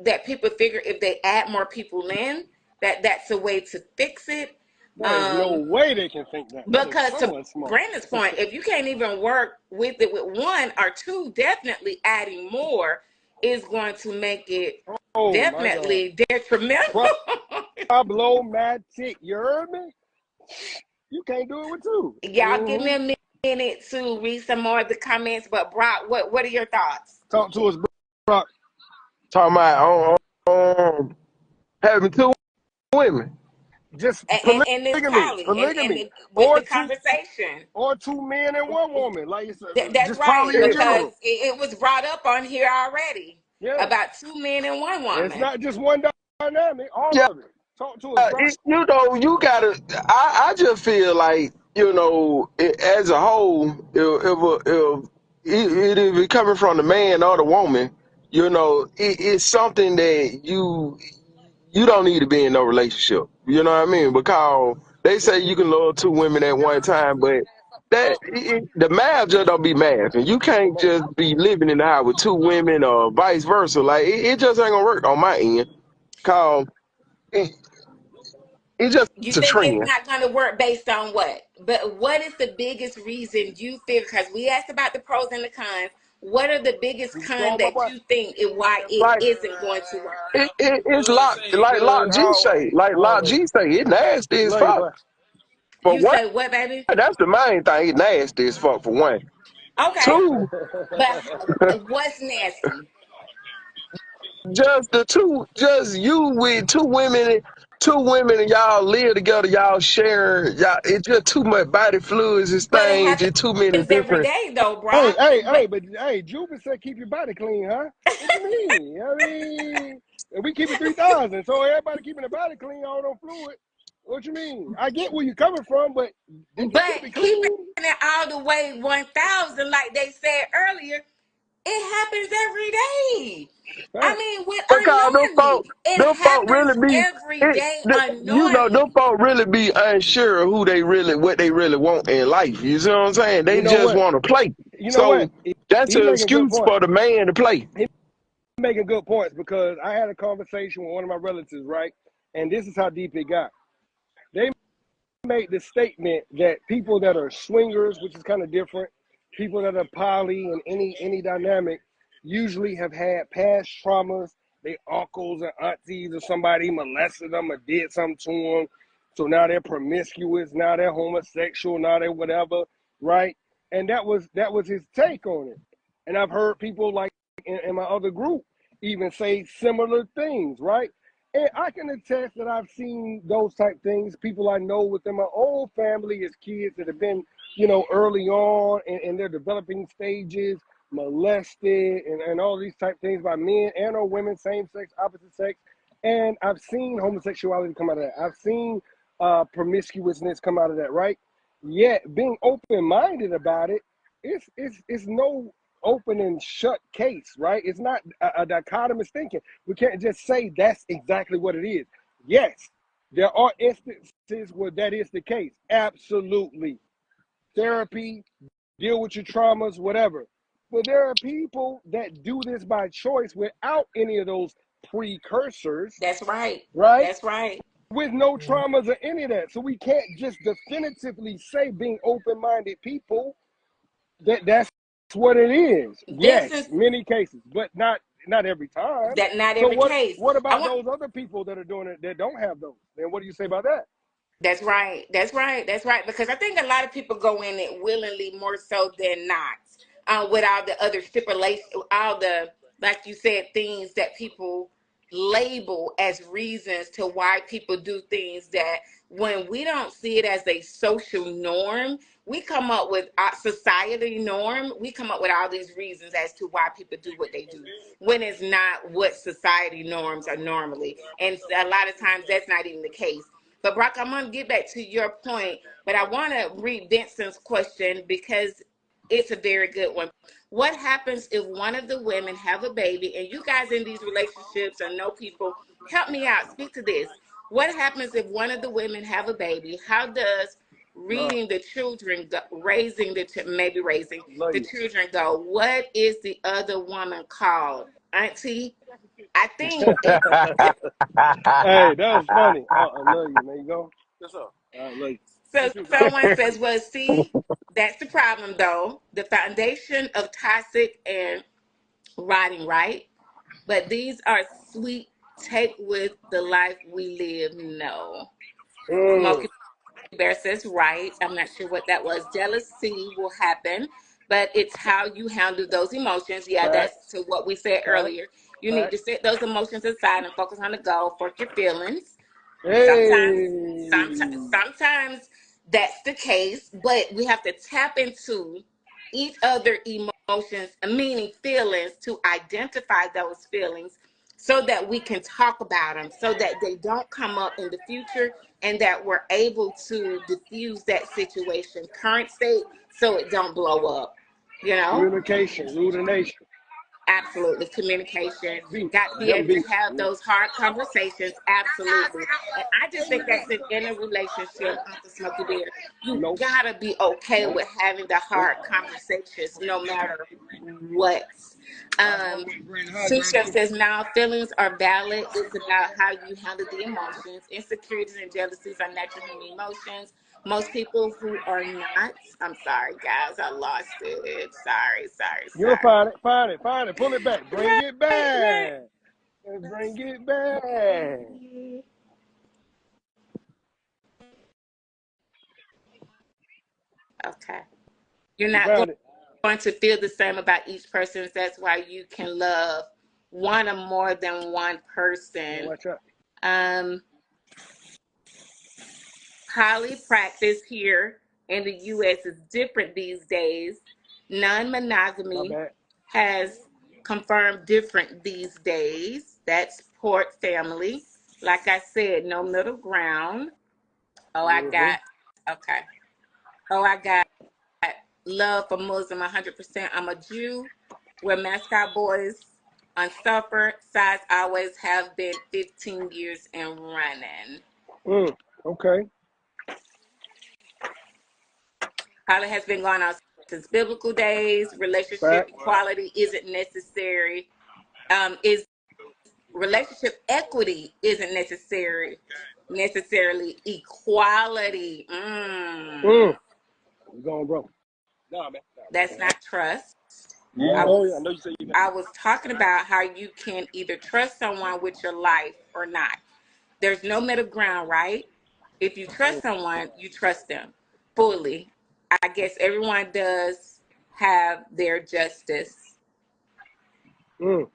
that people figure if they add more people in, that that's a way to fix it? There is no Um, way they can think that. That is because so to unsmart. Brandon's point, if you can't even work with it with one or two, definitely adding more is going to make it Oh my God. definitely detrimental. Problematic. You heard me? You can't do it with two. Y'all give me a minute to read some more of the comments. But Brock, what are your thoughts? Talk to us, bro. Talking about having two women. Just And this polygamy, poly polygamy, with or the two, conversation. or two men and one woman. Like it's That's just right, poly in because general. it was brought up on here already Yeah, about two men and one it's woman. not just one dynamic. All Yeah, of it. Talk to us, bro. you gotta. I just feel like as a whole, if it coming from the man or the woman, it's something that you don't need to be in no relationship. You know what I mean? Because they say you can love two women at one time, but the math just don't be math, and you can't Come on. just be living in the house with two women or vice versa. Like it just ain't gonna work on my end. Cause it, it's just You a think it's trend. not going to work based on what? But what is the biggest reason you feel? Because we asked about the pros and the cons. What are the biggest You cons strong, my that boy. you think why it Like isn't going to work? it's like Good. Lock G Always. say, like Lock Always. G say, it nasty as Love you, fuck. boy. For You one, say what, baby? that's the main thing. It nasty as fuck for one. Okay, Two, but what's nasty? just you with two women, and y'all live together, y'all share, y'all. It's just too much body fluids and But it things. Just too many happens every different. day, though, Hey, Brock. hey, But hey, but hey, Juba said keep your body clean, huh? What you mean? I mean, and we keep it 3,000, so everybody keeping the body clean, all them fluid. What you mean? I get where you're coming from, but did you keep but it keeping clean? it all the way 1,000, like they said earlier, it happens every day. I Facts. mean, with Because unknowingly, it them folk happens really be every day them unknowingly. folk really be unsure of what they really want in life. You see what I'm saying? You They know just what? want to play. You know what? So that's He an making good excuse points. for the man to play. He making good points because I had a conversation with one of my relatives, right? And this is how deep it got. They made the statement that people that are swingers, which is kind of different, people that are poly and any dynamic, usually have had past traumas. They uncles and aunties or somebody molested them or did something to them. So now they're promiscuous, now they're homosexual, now they're whatever, right? And that was his take on it. And I've heard people like in my other group even say similar things, right? And I can attest that I've seen those type things. People I know within my own family as kids that have been, early on in their developing stages, molested and all these type things by men and or women, same sex, opposite sex. And I've seen homosexuality come out of that. I've seen promiscuousness come out of that, right? Yet being open minded about it, it's no open and shut case, right? It's not a dichotomous thinking. We can't just say that's exactly what it is. Yes, There are instances where that is the case. Absolutely. Therapy, deal with your traumas, whatever. But there are people that do this by choice without any of those precursors, That's right. right? That's right. With no traumas or any of that. So we can't just definitively say, being open-minded people, that's what it is. This Yes, is many cases, but not every time. that not So every case. what I about want those other people that are doing it that don't have those? Then what do you say about that? That's right. That's right. That's right. Because I think a lot of people go in it willingly more so than not, with all the other stipulations, all the, like you said, things that people label as reasons to why people do things that when we don't see it as a social norm, we come up with a society norm. We come up with all these reasons as to why people do what they do when it's not what society norms are normally. And a lot of times that's not even the case. But Brock, I'm going to get back to your point, but I want to read Vincent's question because it's a very good one. What happens if one of the women have a baby, and you guys in these relationships or know people, help me out, speak to this. What happens if one of the women have a baby? How does No, reading the children, raising maybe raising love the you. children go? What is the other woman called? Auntie, I think it's Hey, that was funny. I love you, man. You go. What's up? I love you. You So too, girl. someone says, well, see, that's the problem though. The foundation of toxic and rotting, right? But these are sweet, take with the life we live. No. Mm, Smokey Bear says, right. I'm not sure what that was. Jealousy will happen, but it's how you handle those emotions. Yeah, that's facts, to what we said facts, earlier. You need to facts. set those emotions aside and focus on the goal, fork your feelings. Sometimes, Hey, sometimes that's the case, but we have to tap into each other emotions, meaning feelings, to identify those feelings so that we can talk about them, so that they don't come up in the future, and that we're able to diffuse that situation, current state, so it don't blow up. You know? communication, rule the nation. Absolutely. Communication. Beef, Got to be them able to beef. have those hard conversations. Absolutely. And I just think that's in a relationship, Uncle Smokey Bear. You Nope, gotta be okay nope, with having the nope. hard conversations no matter what. I bought Um me a green Sous hydrant Chef too. says now feelings are valid. It's about how you handle the emotions. Insecurities and jealousies are natural human emotions. Most people who are not, I'm sorry, guys, I lost it. Sorry, sorry, You'll sorry. find it, find it, find it. Pull it back. Bring it Right, right. back. Bring it back. Okay. You're You not found it. going to feel the same about each person. That's why you can love one or more than one Yeah, person. watch out. Um, Poly practice here in the U.S. is different these days. Non My monogamy bad. has confirmed different these days. That's port family. Like I said, no middle ground. Oh, I Mm-hmm. got, okay. Oh, I got love for Muslim 100%. I'm a Jew. We're mascot boys on suffer. Sides always have been 15 years and running. Mm, okay. Holly has been going on since biblical days. Relationship Fact. equality isn't necessary. Is relationship equity isn't necessarily equality. Mm. You going, bro? Nah, man. That's not trust. Yeah, I I was know you say you got. I was talking about how you can either trust someone with your life or not. There's no middle ground, right? If you trust someone, you trust them fully. I guess everyone does have their justice. Mm,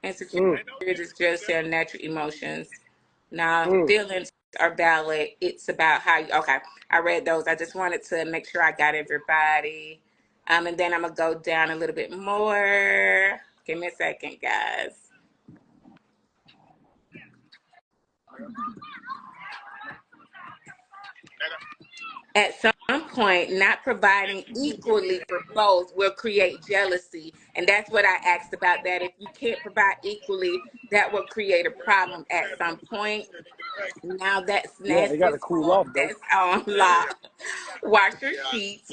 Insecurity mm, is just their natural emotions. Now, mm. feelings are valid. It's about how you, okay, I read those. I just wanted to make sure I got everybody. And then I'm going to go down a little bit more. Give me a second, guys. At some point, not providing equally for both will create jealousy. And that's what I asked about that. If you can't provide equally, that will create a problem at some point. Now that's Yeah, it got Nasty's to cool fault. off though. That's on law. Wash your sheets.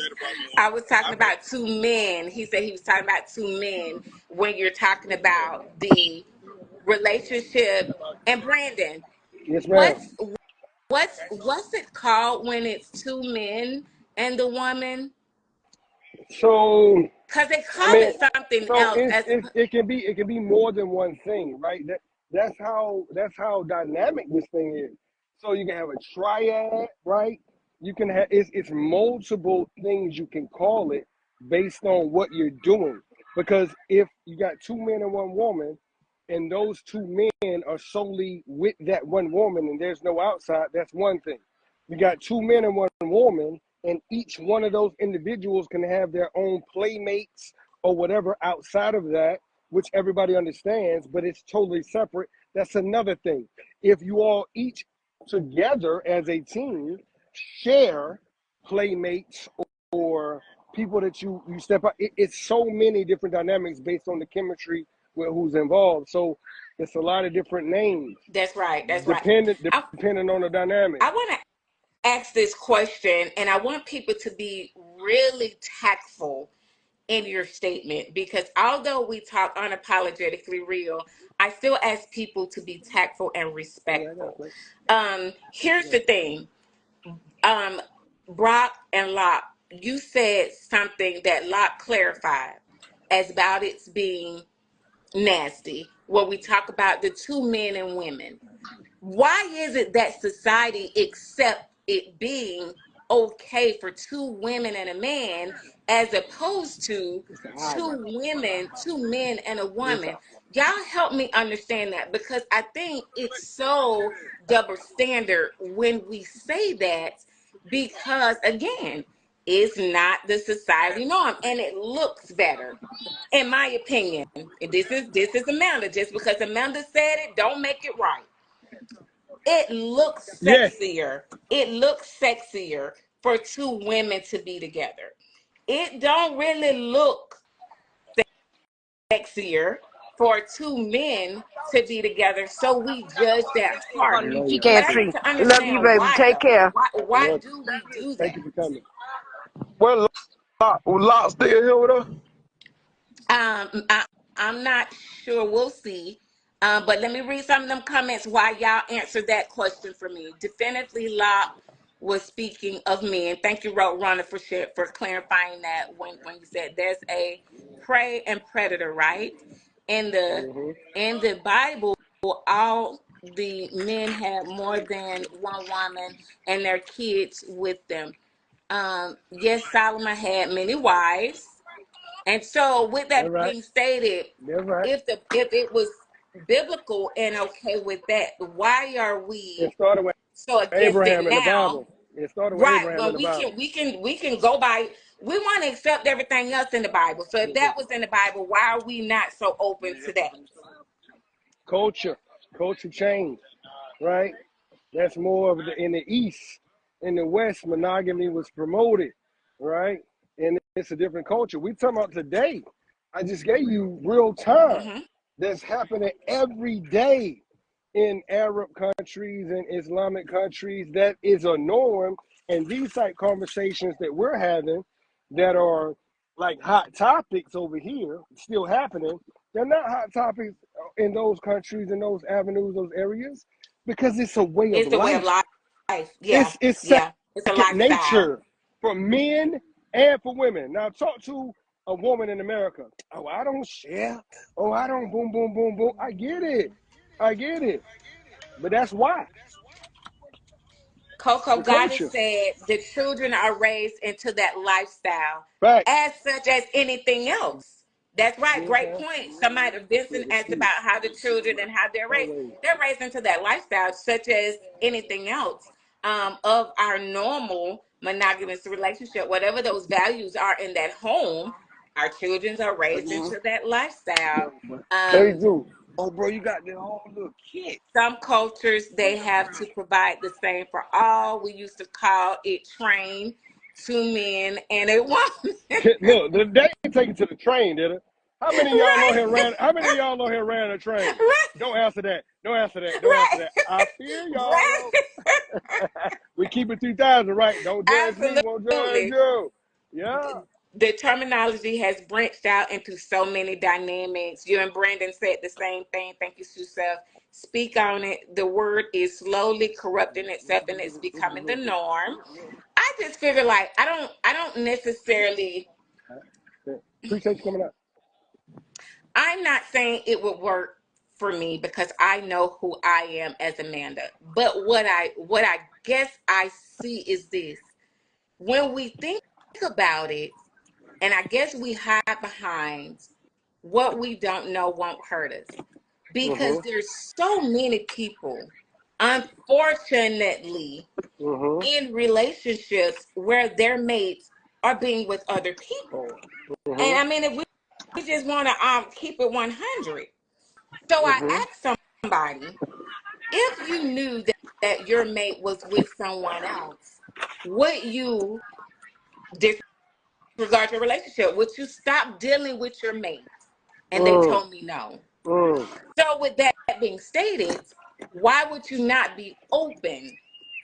I was talking about two men. He said he was talking about two men when you're talking about the relationship. And Brandon, Yes, ma'am. what's what's it called when it's two men and the woman? So Because they I call mean, it something so else. As it can be more than one thing, right? That's how dynamic this thing is. So you can have a triad, right? You can have it's multiple things you can call it based on what you're doing. Because if you got two men and one woman, and those two men are solely with that one woman, and there's no outside, that's one thing. You got two men and one woman, and each one of those individuals can have their own playmates or whatever outside of that, which everybody understands, but it's totally separate. That's another thing. If you all each together as a team share playmates or people that you step out, it's so many different dynamics based on the chemistry with who's involved. So it's a lot of different names that's right. That's right. dependent I, depending on the dynamic. I want to ask this question, and I want people to be really tactful in your statement because although we talk unapologetically real, I still ask people to be tactful and Oh yeah, I got a respectful. plate. Here's Yeah. the thing. Um, Brock and Locke, you said something that Locke clarified as about it's being nasty. When we talk about the two men and women, why is it that society accept it being okay for two women and a man as opposed to It's an hour. two women, two men and a Yes, woman? Y'all help me understand that because I think it's so double standard when we say that because again, it's not the society norm and it looks better in my opinion. And this is Amanda. Just because Amanda said it, don't make it right. It looks yeah. sexier. It looks sexier for two women to be together. It don't really look sexier for two men to be together. So we judge that I harder. love you. But Thank I you. need to Love you, understand baby. why Take though. care. Why Love do we do you. Thank you that? for coming. Well, Lot still here with us? I'm not sure. We'll see. But let me read some of them comments while y'all answer that question for me. Definitively, Locke was speaking of men. Thank you, Roadrunner, for clarifying that when you said there's a prey and predator, right? In the Hmm. in the Bible, all the men had more than one woman and their kids with them. Yes, Solomon had many wives. And so, with That's that right. being stated, That's right. if it was biblical and okay with that, why are It we started with so against it Abraham in the now? Bible. It started with Right, Abraham in when the we Bible. can go by, we want to accept everything else in the Bible. So if that was in the Bible, why are we not so open to that? Culture. Culture change. Right? That's more of the in the East. In the West, monogamy was promoted, right? And it's a different culture. We talking about today. I just gave you real time. Mm-hmm. That's happening every day in Arab countries and Islamic countries. That is a norm. And these type conversations that we're having that are like hot topics over here, still happening, they're not hot topics in those countries, in those avenues, those areas, because it's a way of It's the way of life. life. Yeah, It's yeah. It's a second lifestyle. nature for men and for women. Now talk to a woman in America. Oh, I don't share. Oh, I don't boom, boom, boom, boom. I get it. I get it. But that's why. Coco The Goddess culture. said the children are raised into that lifestyle Facts. as such as anything else. That's right. Yes, Great sir. point. Somebody, Yeah, Vincent, the asked sweet. about how the children and how they're raised. Always. They're raised into that lifestyle, such as anything else of our normal monogamous relationship. Whatever those values are in that home, our children are raised into that lifestyle. They Um, do. Oh, bro, you got the whole little kit. some cultures they have to provide the same for all. We used to call it train two men and a woman. Look, they didn't take it to the train, did it? How many of y'all on Right. here ran? How many of y'all on here ran a train? Right. Don't answer that. Don't answer that. Don't answer Right. that. I feel y'all Right. though. We keep it 2000, right? Don't judge me. Won't judge Absolutely. you. Yeah. The terminology has branched out into so many dynamics. You and Brandon said the same thing. Thank you, Susef. Speak on it. The word is slowly corrupting itself and it's becoming the norm. I just figure like I don't necessarily Appreciate you coming out. I'm not saying it would work for me because I know who I am as Amanda. But what I guess I see is this. When we think about it, and I guess we hide behind what we don't know won't hurt us. Because Mhm. there's so many people, unfortunately, Mhm. in relationships where their mates are being with other people. And Mhm. I mean, if we just want to keep it 100. So I Mhm. asked somebody, if you knew that your mate was with someone else, would you disregard your relationship? Would you stop dealing with your mate? And they Mm. told me no. Mm. So, with that being stated, why would you not be open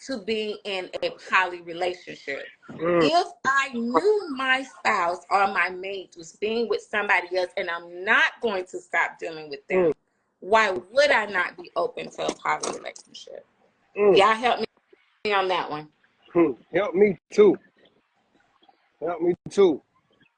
to being in a poly relationship? Mm. If I knew my spouse or my mate was being with somebody else and I'm not going to stop dealing with Mm. them, why would I not be open to a poly relationship? Mm. Y'all help me on that one. Help me too. Help me too.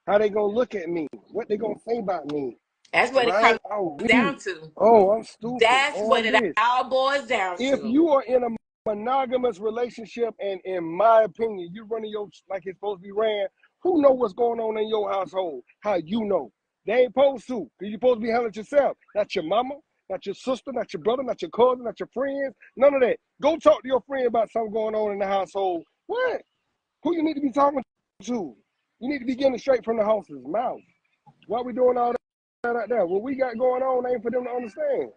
How they gonna look at me? What they gonna say about me? That's what it Right? comes Oh, down weak. to. Oh, I'm stupid. That's Oh, what I'm it this. all boils down If to. you are in a monogamous relationship, and in my opinion, you running your like it's supposed to be ran, who know what's going on in your household? How you know? They ain't supposed to, because you're supposed to be handling it yourself. Not your mama, not your sister, not your brother, not your cousin, not your friends, none of that. Go talk to your friend about something going on in the household. What? Who you need to be talking to? You need to be getting it straight from the horse's mouth. Why we doing all that out there? What we got going on ain't for them to understand.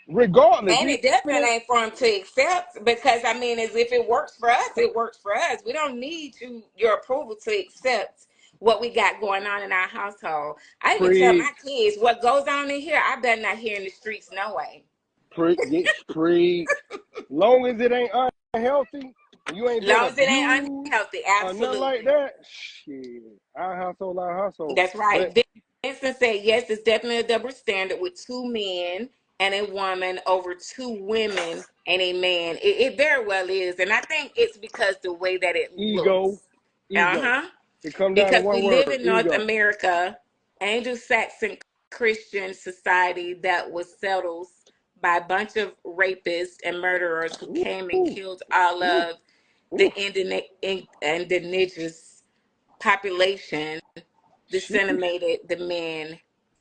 Regardless, And even it definitely if ain't for them to accept because I mean, as if it works for us, it works for us. We don't need your approval to accept what we got going on in our household. I even tell my preach, kids what goes on in here. I better not hear in the streets. No way. preach. Long as it ain't unhealthy, you ain't been Long as it ain't abused unhealthy, or nothing like absolutely. that. Shit, our household, our household. That's right. But Vincent said yes, it's definitely a double standard with two men and a woman over two women and a man. It very well is, and I think it's because the way that it ego, looks. Uh ego. huh. It come down to Because we one live word, in North ego. America, Anglo-Saxon Christian society that was settled by a bunch of rapists and murderers who Ooh, came and ooh, killed all ooh, of the ooh. indigenous population, Sheesh. disseminated the men,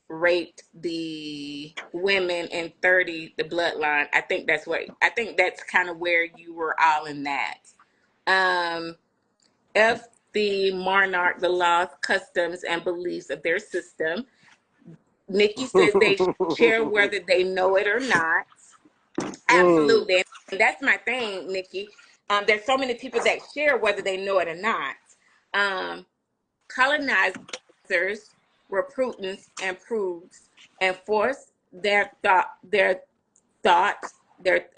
raped the women, and 30 the bloodline. I think that's kind of where you were all in that. Um, if the monarch, the laws, customs, and beliefs of their system. Nikki says they share whether they know it or not. Mm, Absolutely. And that's my thing, Nikki. There's so many people that share whether they know it or not. Um, colonizers were prudence and prudes and forced their thought, their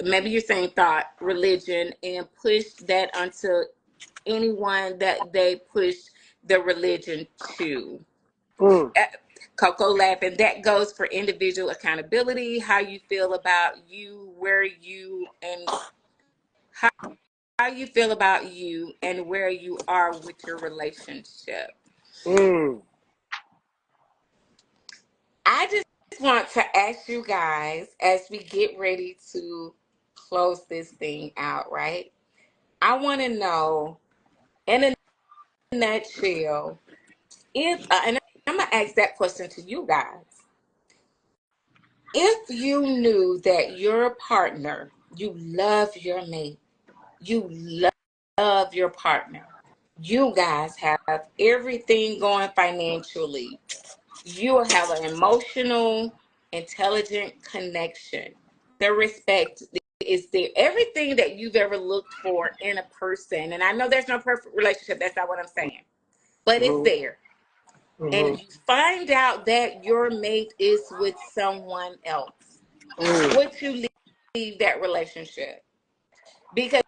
maybe you're saying thought, religion, and pushed that onto anyone that they pushed the religion to. mm, Uh, Coco laughing. That goes for individual accountability, how you feel about you, where you, and how, how you feel about you and where you are with your relationship. mm. I just want to ask you guys as we get ready to close this thing out, right? I want to know in a nutshell, if, and I'm going to ask that question to you guys. If you knew that your partner, you love your mate, you love your partner, you guys have everything going financially, you have an emotional, intelligent connection, the respect, the is there. Everything that you've ever looked for in a person, and I know there's no perfect relationship, that's not what I'm saying, but it's Mhm. there. And Mhm. you find out that your mate is with someone else. Mm. Would you leave that relationship? Because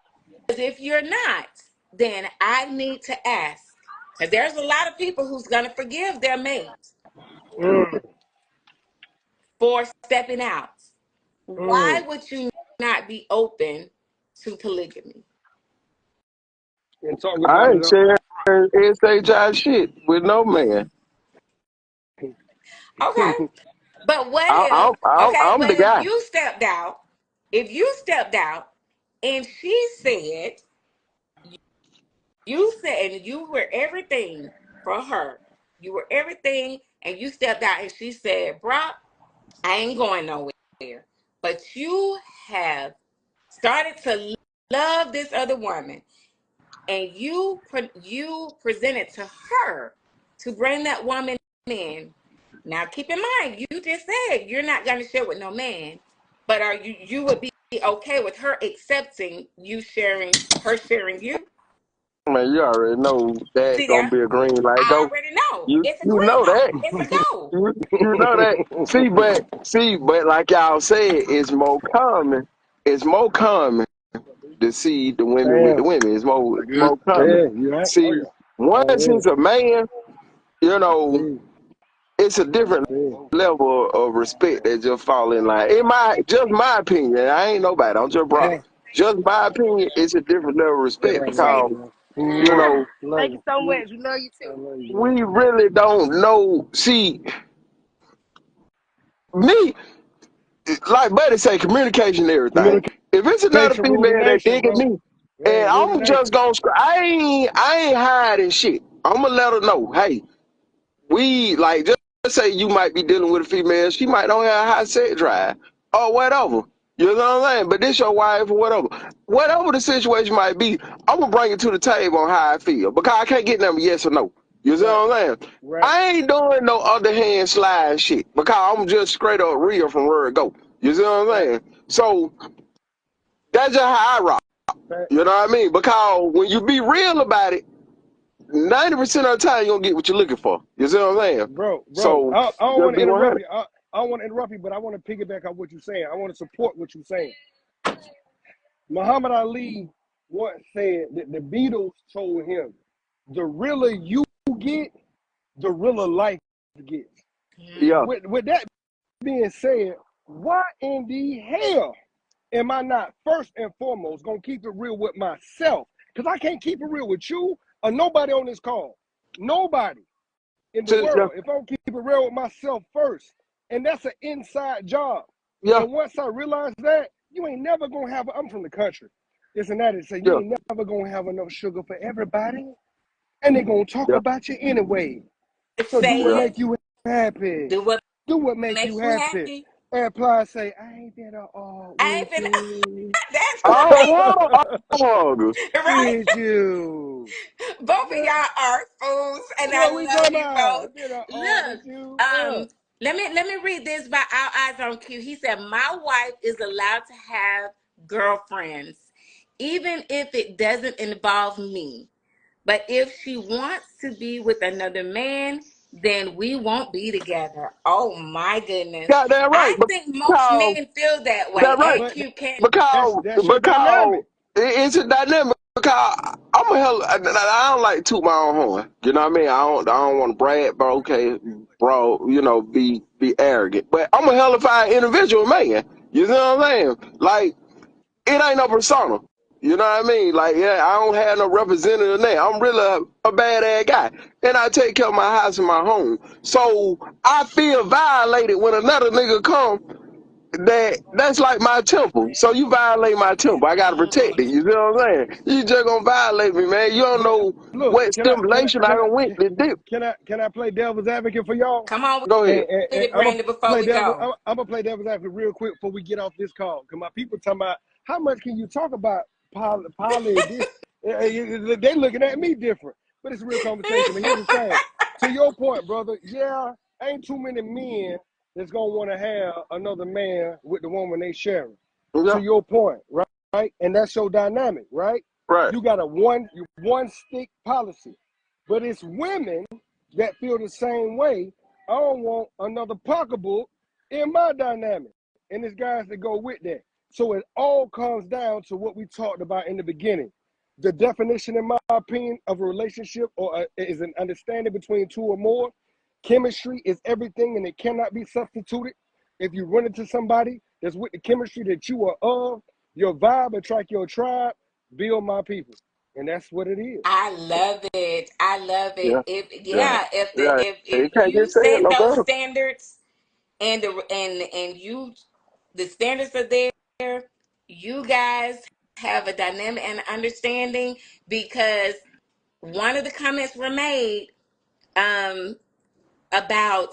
if you're not, then I need to ask. Because there's a lot of people who's going to forgive their mate Mm. for stepping out. Why Mm. would you not be open to polygamy? And talk I about it ain't up. sharing SHI shit with no man. Okay. But what I, I, if, I, okay, I'm but the guy. if you stepped out and she said, you said, and you were everything for her, you were everything, and you stepped out and she said, Brock, I ain't going nowhere. But you have started to love this other woman, and you presented to her to bring that woman in. Now, keep in mind, you just said you're not going to share with no man, but you would be okay with her accepting you sharing her sharing you? Man, you already know that See gonna there, be a green light I go. already know You it's a you green know light. that. It's a go. You know that. See, but like y'all said, it's more common. It's more common to see the women with the Damn. women. It's Good. more common. Yeah, you right. Oh See, yeah. once Oh he's a man, you yeah. know, it's a different level of respect that just fall in line. In my opinion, I ain't nobody. I'm just Brock. Yeah. Just my opinion, it's a different level of respect Appreciate because it. Yeah. you Mhm. know Love Thank you you. so much. We love you I too. love you, man. we really don't know. See, me, like Buddy say, communication, everything. If it's another Communication rule the female that nation, digging bro. me, Yeah, and rule the I'm nation. just gonna, I ain't hiding shit. I'm gonna let her know, hey, we like just say you might be dealing with a female, she might not have a high sex drive or whatever. You know what I'm saying? But this your wife or whatever. Whatever the situation might be, I'm gonna bring it to the table on how I feel because I can't get them yes or no. You see Right. what I'm saying? Right. I ain't doing no underhand slide shit because I'm just straight up real from where it go. You see what I'm Right. saying? So that's just how I rock. Right. You know what I mean? Because when you be real about it, 90% of the time you're gonna get what you're looking for. You see what I'm saying? Bro. So I don't just want to be interrupt 100. you. I don't want to interrupt you, but I want to piggyback on what you're saying. I want to support what you're saying. Muhammad Ali once said that the Beatles told him, "The realer you get, the realer life gets." Yeah, With that being said, why in the hell am I not first and foremost gonna keep it real with myself? Because I can't keep it real with you or nobody on this call. Nobody in the yeah, world. If I don't keep it real with myself first, and that's an inside job. yeah, And once I realize that, you ain't never gonna have. I'm from the country. This and that. It say you yeah, ain't never gonna have enough sugar for everybody, and they gonna talk yeah. about you anyway. So do Say what Well, it. make you happy. Do what Do what make you makes you happy. happy. And apply say, I ain't that I ain't with been. you. That's oh, right. August. Right. With you. Both of Yeah. y'all are fools, and I What we love talking you both. about? Did I all Look, with you? let me read this by Our Eyes on Q. He said, "My wife is allowed to have girlfriends, even if it doesn't involve me. But if she wants to be with another man, then we won't be together." Oh my goodness! Got that right. I think most Because men feel that way. that right. And But Q can. Because that's your dynamic. it's a dynamic. Because I'm a hell. I don't like toot my own horn. You know what I mean? I don't want to brag, but okay, bro. You know, be arrogant. But I'm a hellified individual, man. You know what I'm saying? Like it ain't no persona. You know what I mean? Like, yeah, I don't have no representative name. I'm really a badass guy. And I take care of my house and my home. So I feel violated when another nigga come that's like my temple. So you violate my temple. I gotta protect it. Mhm. You know what I'm saying? You just gonna violate me, man. You don't But know look, what stimulation I done went to do. can I play devil's advocate for y'all? Come on Go And, ahead. and, with and it, Brandon. Before we go, I'm gonna play devil's advocate real quick before we get off this call. Cause my people talking about how much can you talk about poly this? They looking at me different, but it's a real conversation. But here's the thing: to your point, brother. Yeah, ain't too many men that's gonna want to have another man with the woman they sharing. Yeah. To your point, right? And that's your dynamic, right? Right. You got a one stick policy. But it's women that feel the same way. I don't want another pocketbook in my dynamic. And it's guys that go with that. So it all comes down to what we talked about in the beginning. The definition, in my opinion, of a relationship is an understanding between two or more. Chemistry is everything and it cannot be substituted. If you run into somebody that's with the chemistry that you are of, your vibe attract your tribe, build my people. And that's what it is. I love it. I love Yeah. it. If Yeah. yeah, if the Yeah. if It can't you get said set no those better. standards and you the standards are there, you guys have a dynamic and understanding because one of the comments were made um about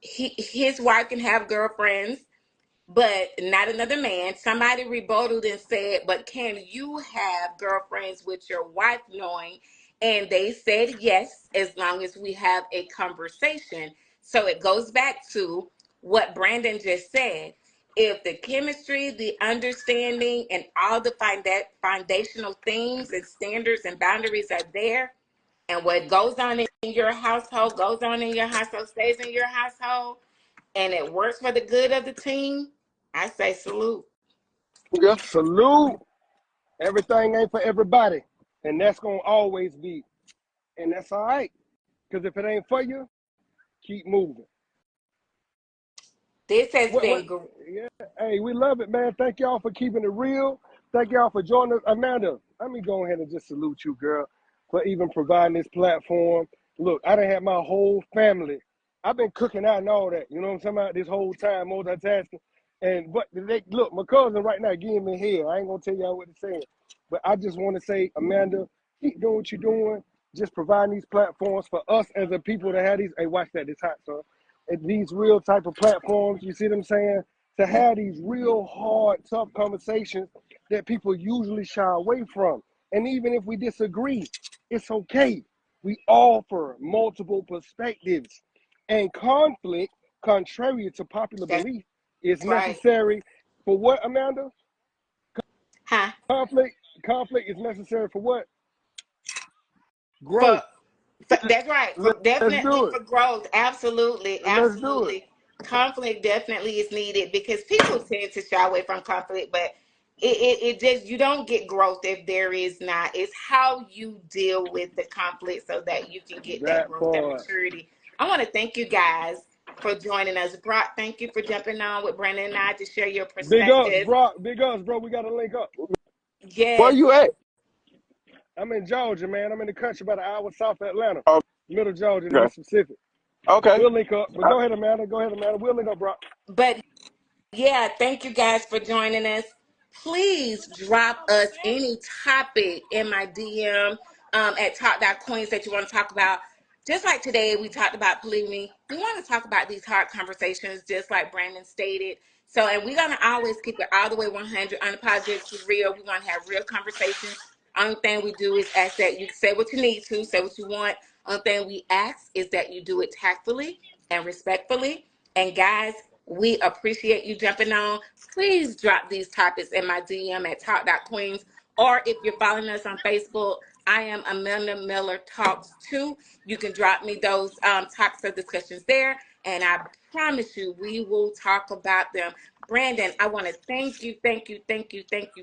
his wife can have girlfriends but not another man. Somebody rebutted and said, but can you have girlfriends with your wife knowing? And they said yes, as long as we have a conversation. So it goes back to what Brandon just said. If the chemistry, the understanding, and all the foundational themes and standards and boundaries are there, and what goes on in your household goes on in your household, stays in your household, and it works for the good of the team, I say salute. Yeah. Salute. Everything ain't for everybody. And that's going to always be. And that's all right. Because if it ain't for you, keep moving. This has What? been Yeah. Hey, we love it, man. Thank y'all for keeping it real. Thank y'all for joining us. Amanda, let me go ahead and just salute you, girl, for even providing this platform. Look, I done had my whole family. I've been cooking out and all that. You know what I'm talking about? This whole time, multitasking. And but they look, my cousin right now giving me here. I ain't gonna tell y'all what to say. But I just want to say, Amanda, keep doing what you're doing. Just providing these platforms for us as a people to have these. Hey, watch that. This hot, son. And these real type of platforms, you see what I'm saying? To have these real hard, tough conversations that people usually shy away from. And even if we disagree, it's okay. We offer multiple perspectives. And conflict, contrary to popular that's belief, is right. necessary for what, Amanda? Huh? Conflict is necessary for what? For Growth. that's right. For Let's definitely do it. for growth. Absolutely. Let's do it. Absolutely. Conflict definitely is needed because people tend to shy away from conflict, but it just you don't get growth if there is not. It's how you deal with the conflict so that you can get that That growth and part. maturity. I want to thank you guys for joining us. Brock, thank you for jumping on with Brandon and I to share your Big ups, perspective. bro. Big ups, bro. We got to link up. Where Yes. you at? I'm in Georgia, man. I'm in the country about an hour south of Atlanta. Oh, Middle Georgia, to be okay. specific. Okay. We'll link up. But go ahead, Amanda. Go ahead, Amanda. We'll link up, bro. But yeah, thank you guys for joining us. Please drop us any topic in my DM at Talk.Queens that you want to talk about. Just like today, we talked about polygamy. We want to talk about these hard conversations, just like Brandon stated. So, and we're going to always keep it all the way 100, unapologetically real. We want to have real conversations. Only thing we do is ask that you say what you need to, say what you want. Only thing we ask is that you do it tactfully and respectfully. And guys, we appreciate you jumping on. Please drop these topics in my DM at Talk.Queens. Or if you're following us on Facebook, I am Amanda Miller Talks too. You can drop me those topics of discussions there. And I promise you, we will talk about them. Brandon, I want to thank you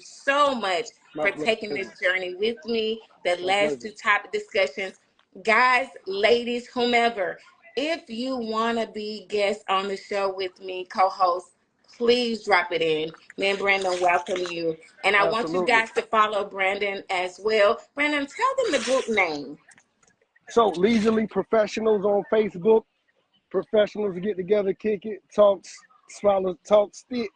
so much My for taking pleasure. this journey with me. The My last pleasure. two topic discussions. Guys, ladies, whomever, if you want to be guest on the show with me, co-host, please drop it in. Me and Brandon welcome you. And I want you Absolutely. guys to follow Brandon as well. Brandon, tell them the group name. So, leisurely professionals on Facebook. Professionals get together, kick it, talk spit,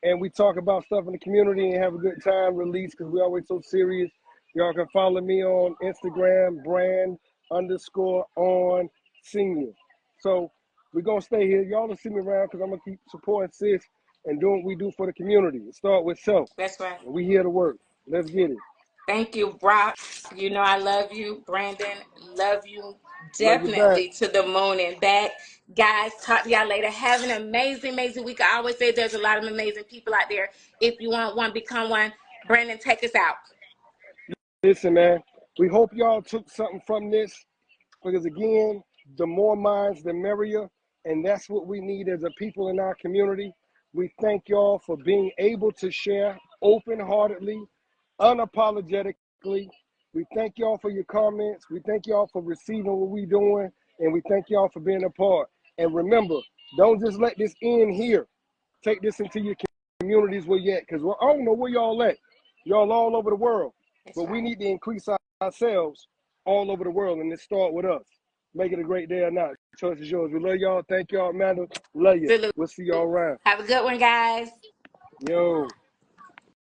and we talk about stuff in the community and have a good time. Release because we always so serious. Y'all can follow me on Instagram, brand_on senior. So we're gonna stay here. Y'all will see me around because I'm gonna keep supporting sis and doing what we do for the community. Start with self. That's right. And we here to work. Let's get it. Thank you, Brock. You know I love you. Brandon, love you Love you back. definitely to the moon and back. Guys, talk to y'all later. Have an amazing, amazing week. I always say there's a lot of amazing people out there. If you want one, become one. Brandon, take us out. Listen, man, we hope y'all took something from this because, again, the more minds, the merrier. And that's what we need as a people in our community. We thank y'all for being able to share open-heartedly, unapologetically. We thank y'all for your comments. We thank y'all for receiving what we're doing. And we thank y'all for being a part. And remember, don't just let this end here. Take this into your communities where you at. Because I don't know where y'all at. Y'all all over the world. That's But we right. need to increase ourselves all over the world. And it start with us. Make it a great day or not. Choice is yours. We love y'all. Thank y'all, Amanda. Love you. Salute. We'll see y'all around. Have a good one, guys. Yo.